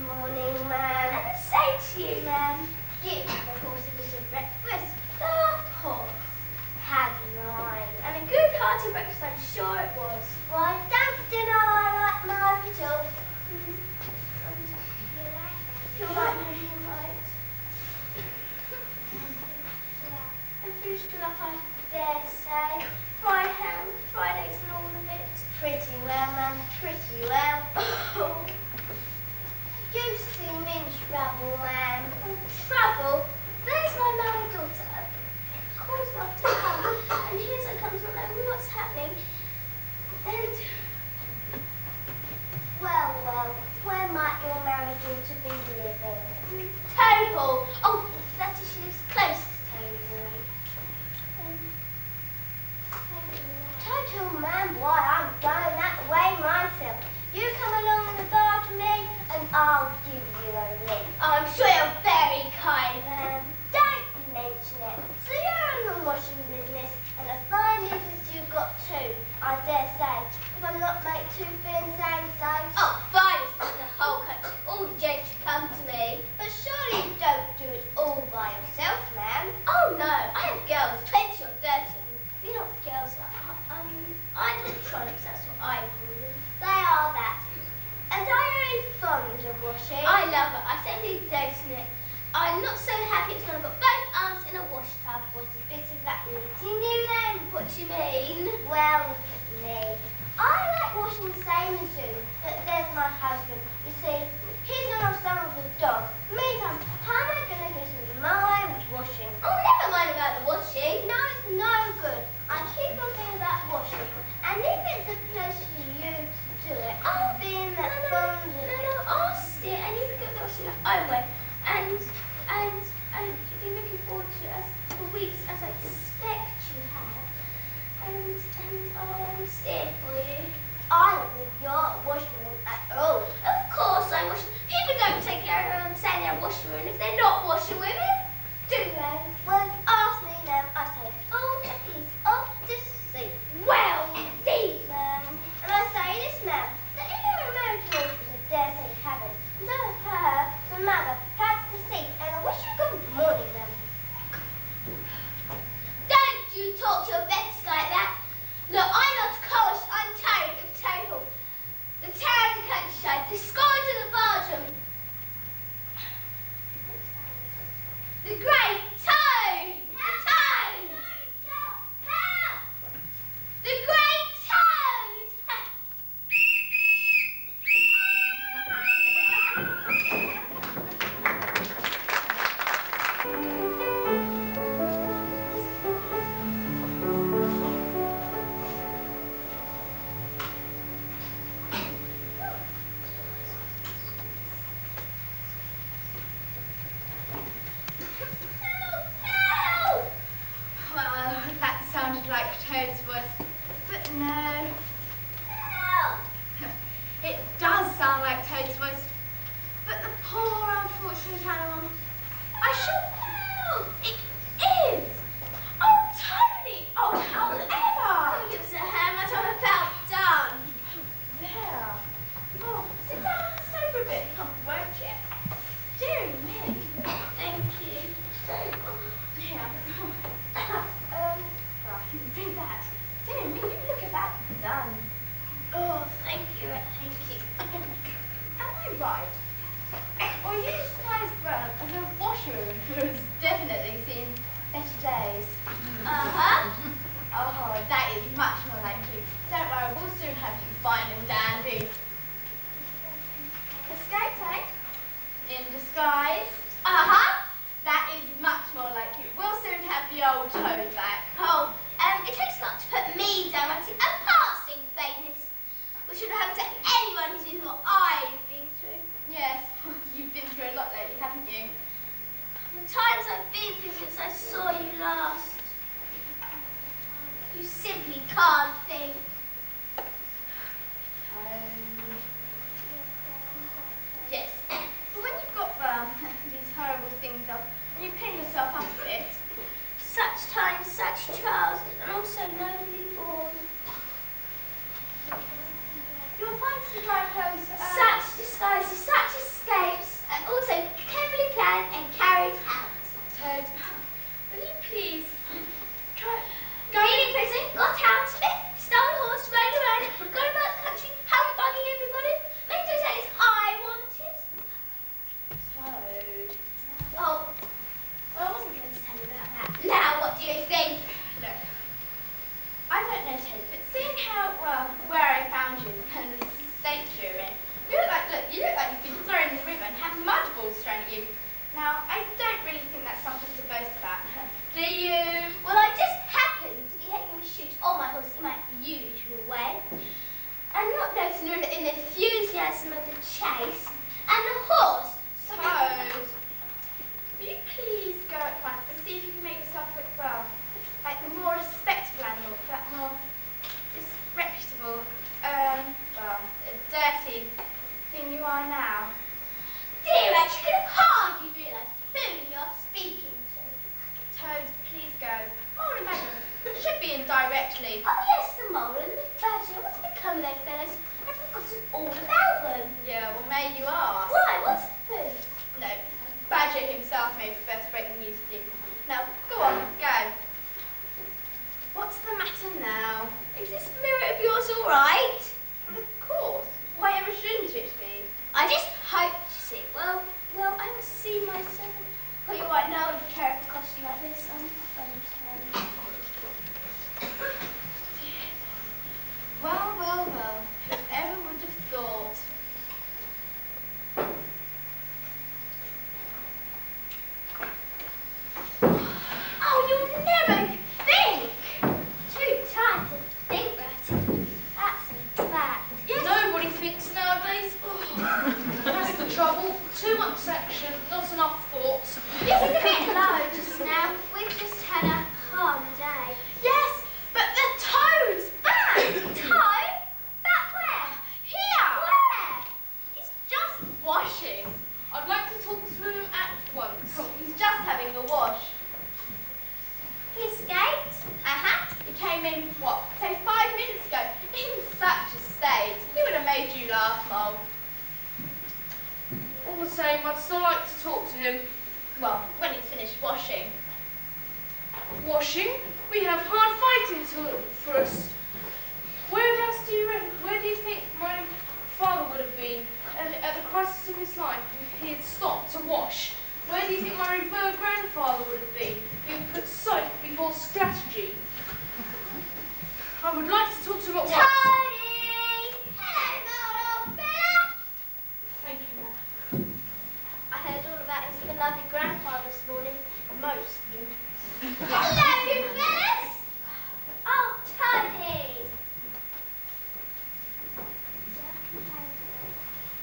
morning, ma'am. And I say to you, ma'am, give the horse a little breakfast. The horse had nine. And a good hearty breakfast, I'm sure it was. Why, don't deny I like mine at all. You're right, ma'am, you're right. And food stood up, I dare say. Fried ham, fried eggs and all of it. Pretty well, ma'am, pretty well. You seem in trouble, ma'am. Oh, trouble? There's my married daughter. Calls me off to come, and here I comes not knowing what's happening. And, well, where might your married daughter be living? Toad. Oh, that is, she lives close to Toad. Total man, why, I'm going that way myself. You come along in the bar to me, and I'll give you a lift. Oh, I'm sure you're very kind, ma'am. Don't mention it. So you're in the washing business, and a fine business you've got too, I dare say. If I'm not made too thin, saying so. Oh, finest in the whole country. All the gents should come to me. But surely you don't do it all by yourself, ma'am. Oh, no. I have girls, 20 or 30. You're not girls like idle-tronics, that's what I call them. They are that. And are you very fond of washing? I love it. I simply dote in it. I'm not so happy it's when I've got both arms in a wash tub. What a bit of that meeting you then? What do you mean? Well, look at me. I like washing the same as you, but there's my husband. You see, he's gone off some of the dog. Meantime, how am I going to get into my washing? Oh, never mind about the washing. No, it's no good. I keep on thinking about washing. And if it's a pleasure for you to do it, I'll be in that fond of it. No, I'll stay and you can go the washing your own way. And you've been looking forward to it for weeks, as I expect you have. And I'll stay for you. I don't think you're a washwoman at all. Of course I'm washing. People don't take care of them saying they're a washwoman if they're not washing women, do they? Well, ask me, ma'am. I say, oh, a piece of deceit. Well, indeed, ma'am. And I say this, ma'am, that if you're a married daughter, I dare say you haven't, so her, the mother, has deceit, and I wish you good morning, ma'am. Don't you talk to your bets like that. Look, I'm not Scottish, I'm tired of Toad. The town of the countryside, the scourge of the Bargem. The great Toad! Toad! Help! The great Toad! Well, that sounded like Toad's voice, but no. Help! It does sound like Toad's voice, but the poor unfortunate animal. I should know. It is. Oh, Tony! Oh, however! Oh, gives a hand, that's I'm about done. There. Oh, sit down on the sofa a bit, won't you? Dear me. Thank you. Here. Well, you can do that. Dear me, you look about done. Oh, thank you, thank you. Am I right? Or you Scaynes Brown as a washerwoman who has definitely seen better days? Uh-huh. Oh, that is much more like you. Don't worry, we'll soon have you fine and dandy. Escaped, eh? In disguise? Uh-huh. That is much more like you. We'll soon have the old Toad back. Oh, it takes a lot to put me down. I see a passing faintness, which would have happened to anyone who's been through what I've been through. Yes, you've been through a lot lately, haven't you? The times I've been through since I saw you last. You simply can't think. face. And the horse. Toad, will you please go at once and see if you can make yourself look well? Like the more respectable animal, that more disreputable, dirty thing you are now. Dear, you can hardly realise who you're speaking to. Toad, please go. Mole and Badger should be in directly. Oh yes, the mole and the badger. What's become of those fellows? I've forgotten all about them. Yeah, well, may you ask. Why? What's happened? No, Badger himself may prefer to break the news to you. Now, go on, go. What's the matter now? Is this mirror of yours all right? Well, of course. Why ever shouldn't it be? I just hope to see. Well, I haven't seen myself. Well, you're right now. I don't care if a costume like this. I'm Well. Whoever would have thought? Oh, you'll never think. Too tired to think about it. That's a fact. Yes. Nobody thinks nowadays. Oh, that's the trouble. Too much action, not enough thoughts. This is a bit low just now. We've just had a hard day. Yes, but the toad's back. Toad? Back where? Here. Where? He's just washing. I'd like to talk to him at once. He's just having a wash. He escaped? He came in, say 5 minutes ago, in such a state. He would have made you laugh, Mole. All the same, I'd still like to talk to him. Well, when he's finished washing. Washing? We have hard fighting for us. Whereabouts do you think my father would have been at the crisis of his life if he had stopped to wash? Where do you think my revered grandfather would have been if he had put soap before strategy? I would like to talk to him at once. Tony! Hello, old fella! Thank you, Mum. I heard all about his beloved grandfather this morning. Most interesting. Hello, you fellas! Oh, Tony!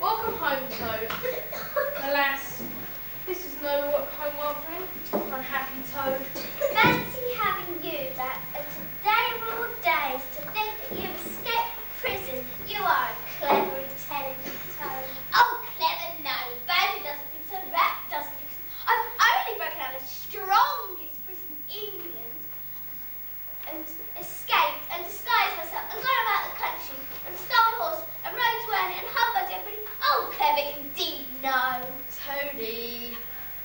Welcome home, Toad. Alas, this is no home welcome. Unhappy Toad. Fancy having you back at today of all days to think that you've escaped prison. You are a clever, intelligent Toad. Oh, clever, no. Badger doesn't think so. Rat doesn't think so. I've only broken out of the strongest prison in England and escaped and disguised myself and gone about the country and stolen a horse and rode to earn it and humbugged everybody. Oh, clever indeed, no. Toady.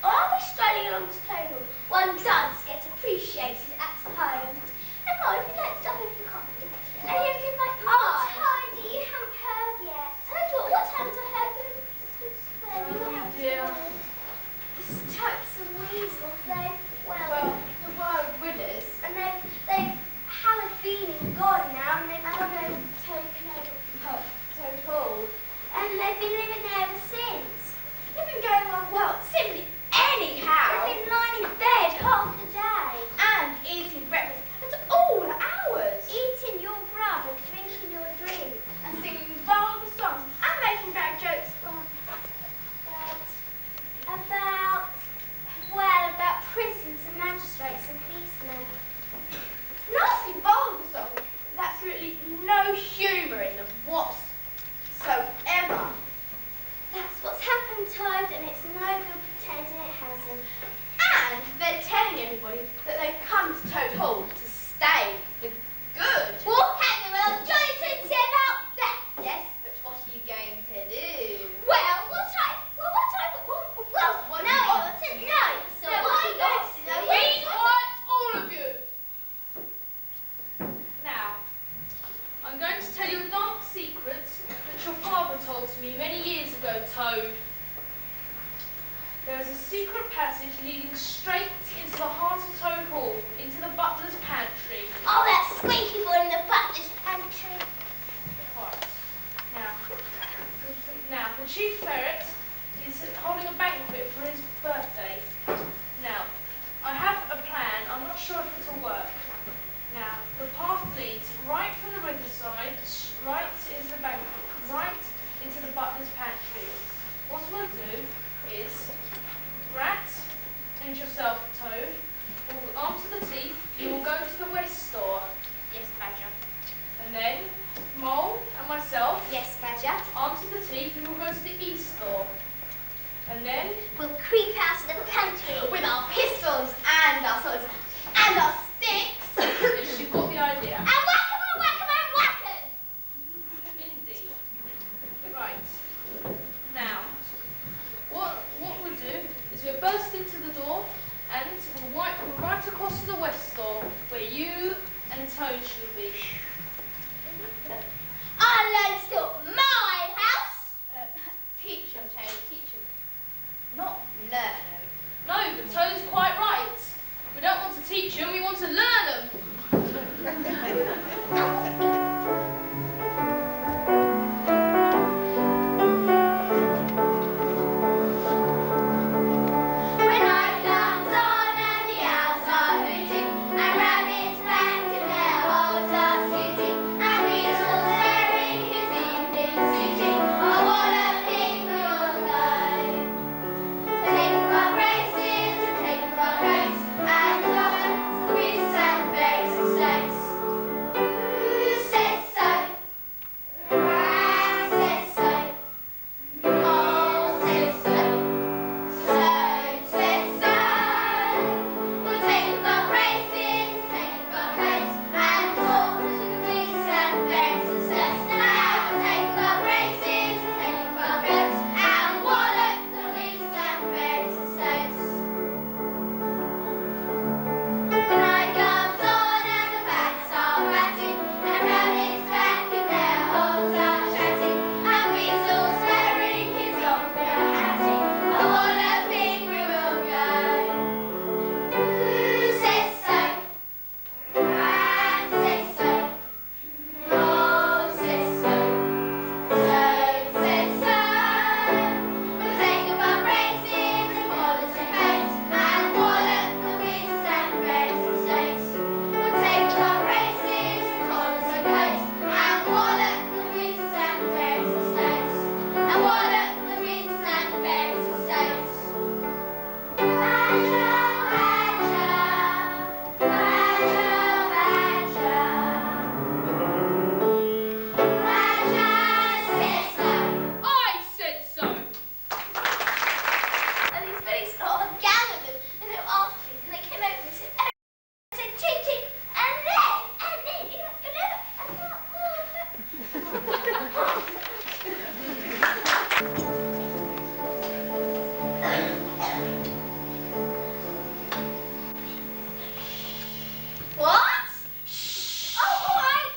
Or I'll be strolling along to Toad. One does get appreciated at home. And Molly, if you'd like to stop in for coffee. And here's your my Oh, Toady, you haven't heard yet. Toad, what happened to her? Oh, dear. The Stoats and weasels, Well, the wild widders. and they've Hallowed been and gone now, and they've gone over taken over Toad Hall. and they've been living there ever since. They've been going on, well, simply anyhow. They've been lying in bed half the day, And eating breakfast at all hours. eating your grub and drinking your drink. And singing vulgar songs and making bad jokes. About prisons and magistrates and policemen. Nasty vulgar songs with absolutely no humour in them whatsoever. That's what's happened, Toad, and it's no good pretending it hasn't. And they're telling everybody that they've come to Toad Hall to stay for good. Well, hang around, Johnny said about that. Yes, but what are you going to do? Well, What no, do you want? you're to know. So No, what what you do you got want? to know? Be quiet, all of you! Now, I'm going to tell you a dark secret that your father told to me many years ago, Toad. There is a secret passage leading straight into the heart of Toad Hall, into the butler's pantry. Oh, that squeaky boy in the butler's pantry. Right. Now, the chief ferret is holding a banquet for his birthday. Now, I have a plan. I'm not sure if it'll work. Now, the path leads right from the riverside, right into the banquet, right into the butler's pantry. and yourself, Toad, will arm to the teeth, you will go to the west door. Yes, Badger. And then Mole and myself, Yes, Badger. arm to the teeth, we will go to the east door. And then We'll creep out of the country. With our pistols and our swords and our sticks. yes, you've got the idea. And whack 'em and whack 'em and whack 'em! Indeed. Right. Now, what we'll do is we'll burst into the door and we'll right across to the west door where you and Toad should be. I learned still my house. Teach them, Toad, teach them. Not learn them. No, but Toad's quite right. We don't want to teach them, we want to learn them. When night comes on and the owls are hooting, and rabbits back in their holes are scooting, and weasels wearing his evening suiting, oh what a pig we will go. Take our braces, take our coats, and on we sat bags and stakes. Who says so? Rat says so. Mole says so. Toad says so. We'll take our braces, take our coats, and talk to the geese and bears and stakes. Now we'll take our braces, take our coats, and wallop the geese and bears and stakes. When night comes on and the bats are ratting, and rabbits back in their holes are chatting, and weasels wearing his ombre hatting, a walloping we will go. Who says so? Rat says so. Mole says so. Toad says so. We'll take up our braces and collars and coats, and wallop the geese and bears and stakes. We'll take up our braces and collars and coats, and wallop the geese and bears and stakes. And wallop the geese and bears and stakes. Badger, badger, badger, badger. Badger says so. I said so. And these very sort of gathered them and they were after me and they came over and said, oh, I said ching ching and then you What? Shh. Oh, all right.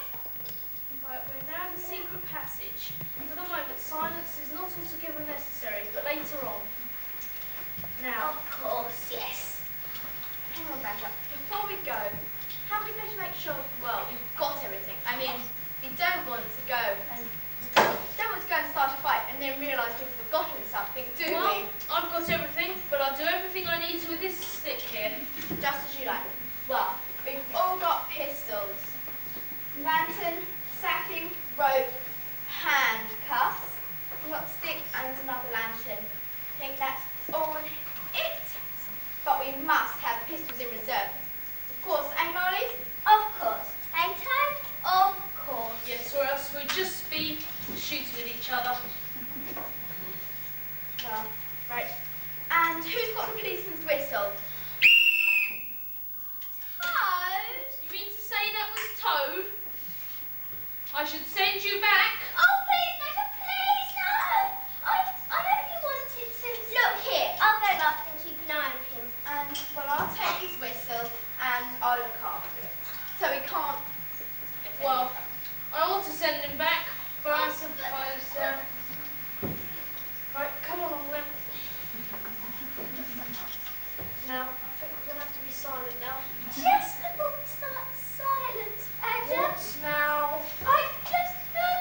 Right, we're now in the secret passage. For the moment, silence is not altogether necessary, but later on. Now, Of course, yes. Hang on, Badger. Before we go, have we better make sure, well, you've got everything. I mean, we don't want to go and start a fight and then realise we've forgotten something, do well, we? I've got everything, but I'll do everything I need to with this stick here. Just as you like. Well, we've all got pistols, lantern, sacking, rope, handcuffs. We've got a stick and another lantern. I think that's all it. But we must have pistols in reserve. Of course, eh, Molly? Of course. Hey, Toad? Of course. Yes, or else we'd just be shooting at each other. Well, right. And who's got the policeman's whistle? Toad? You mean to say that was Toad? I should send you back. Oh, please, Badger, please, no. I only wanted to... Look here, I'll go last and keep an eye on him. And, well, I'll take his whistle and I'll look after it. So we can't get any Well, trouble. I ought to send him back, but I suppose... Right, come on, then. Now, I think we're going to have to be silent now. Just before we start silence, Badger. What now? I just know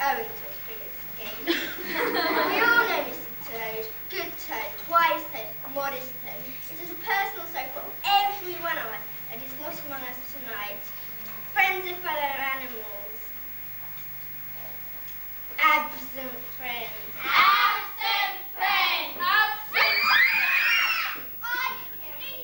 owing to his previous game. We all know Mr. Toad, good Toad, wise Toad, modest Toad. It is a personal soap for every one of us that is not among us tonight. Friends of fellow animals. Absent friends. Absent friend. Absent. I didn't hear it.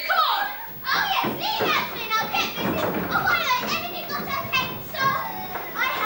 No. Oh, yes, leave that to me and I'll get busy. Oh, by the way, everything got okay, so I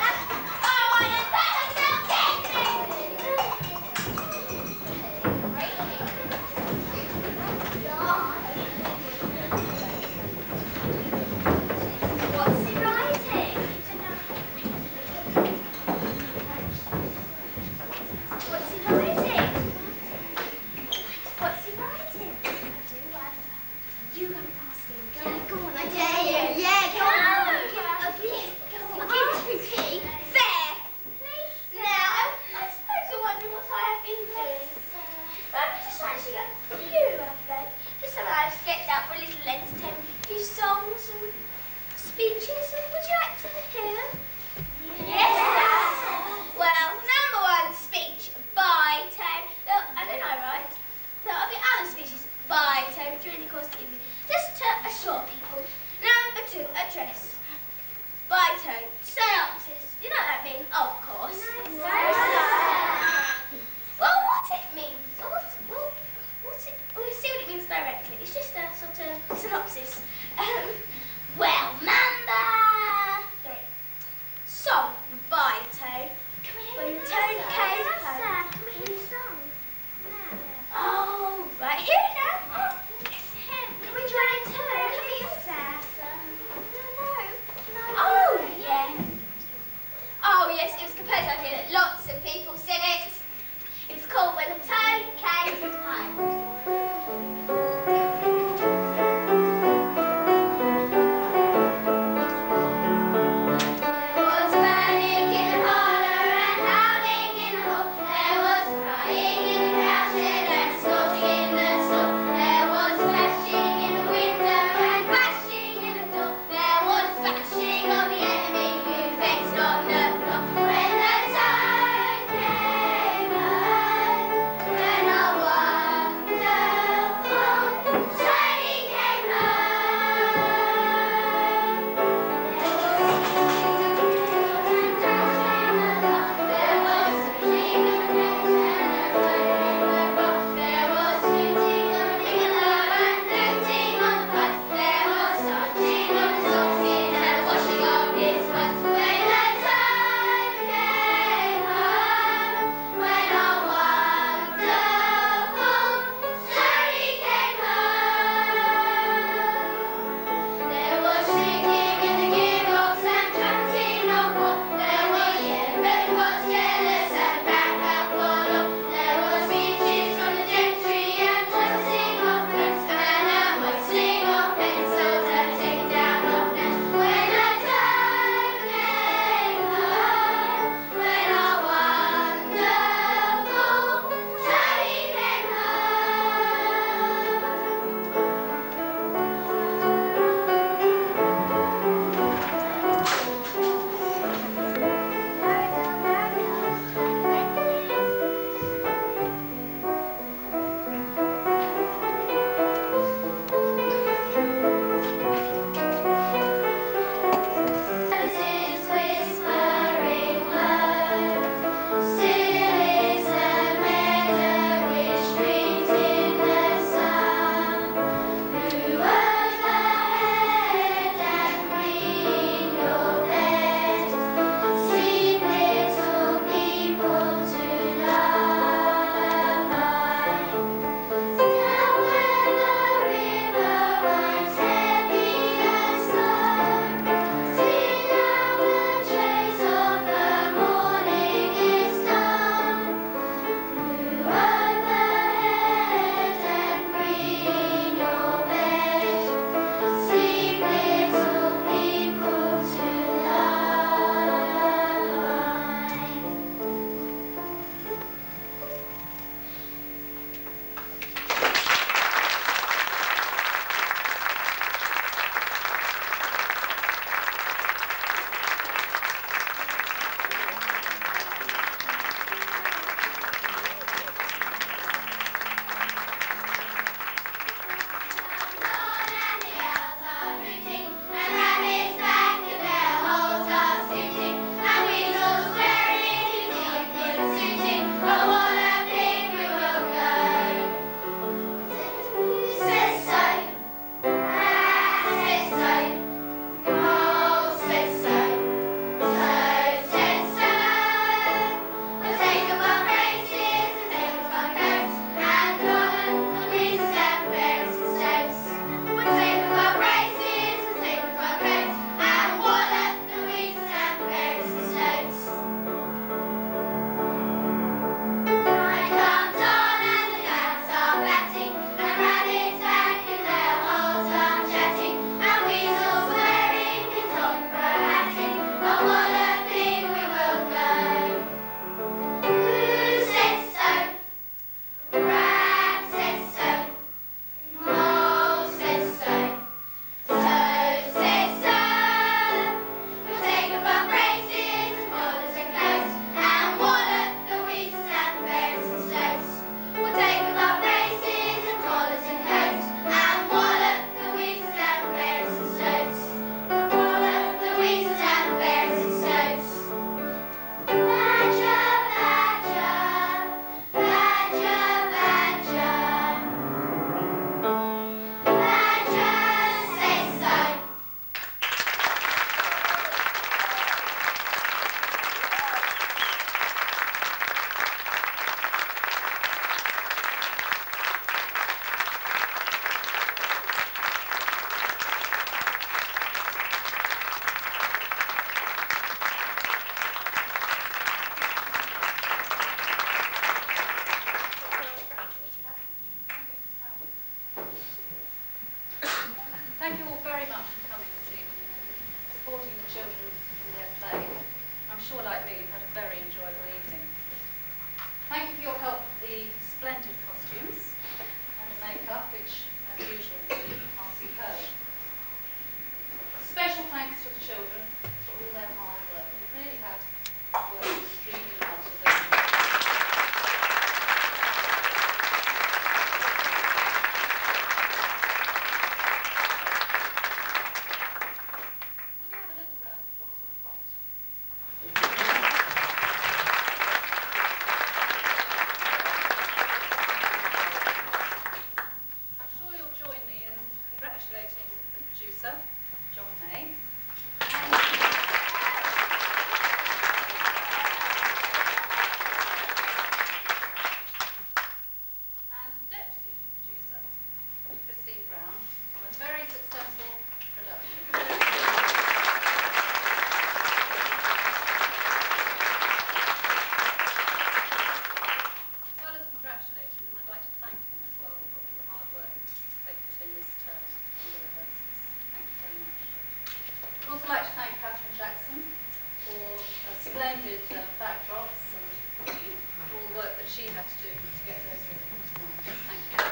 had to do to get those here tonight. Thank you.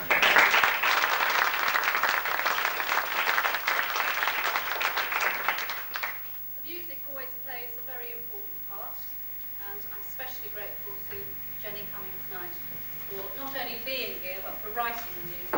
The music always plays a very important part, and I'm especially grateful to Jenny coming tonight for not only being here, but for writing the music.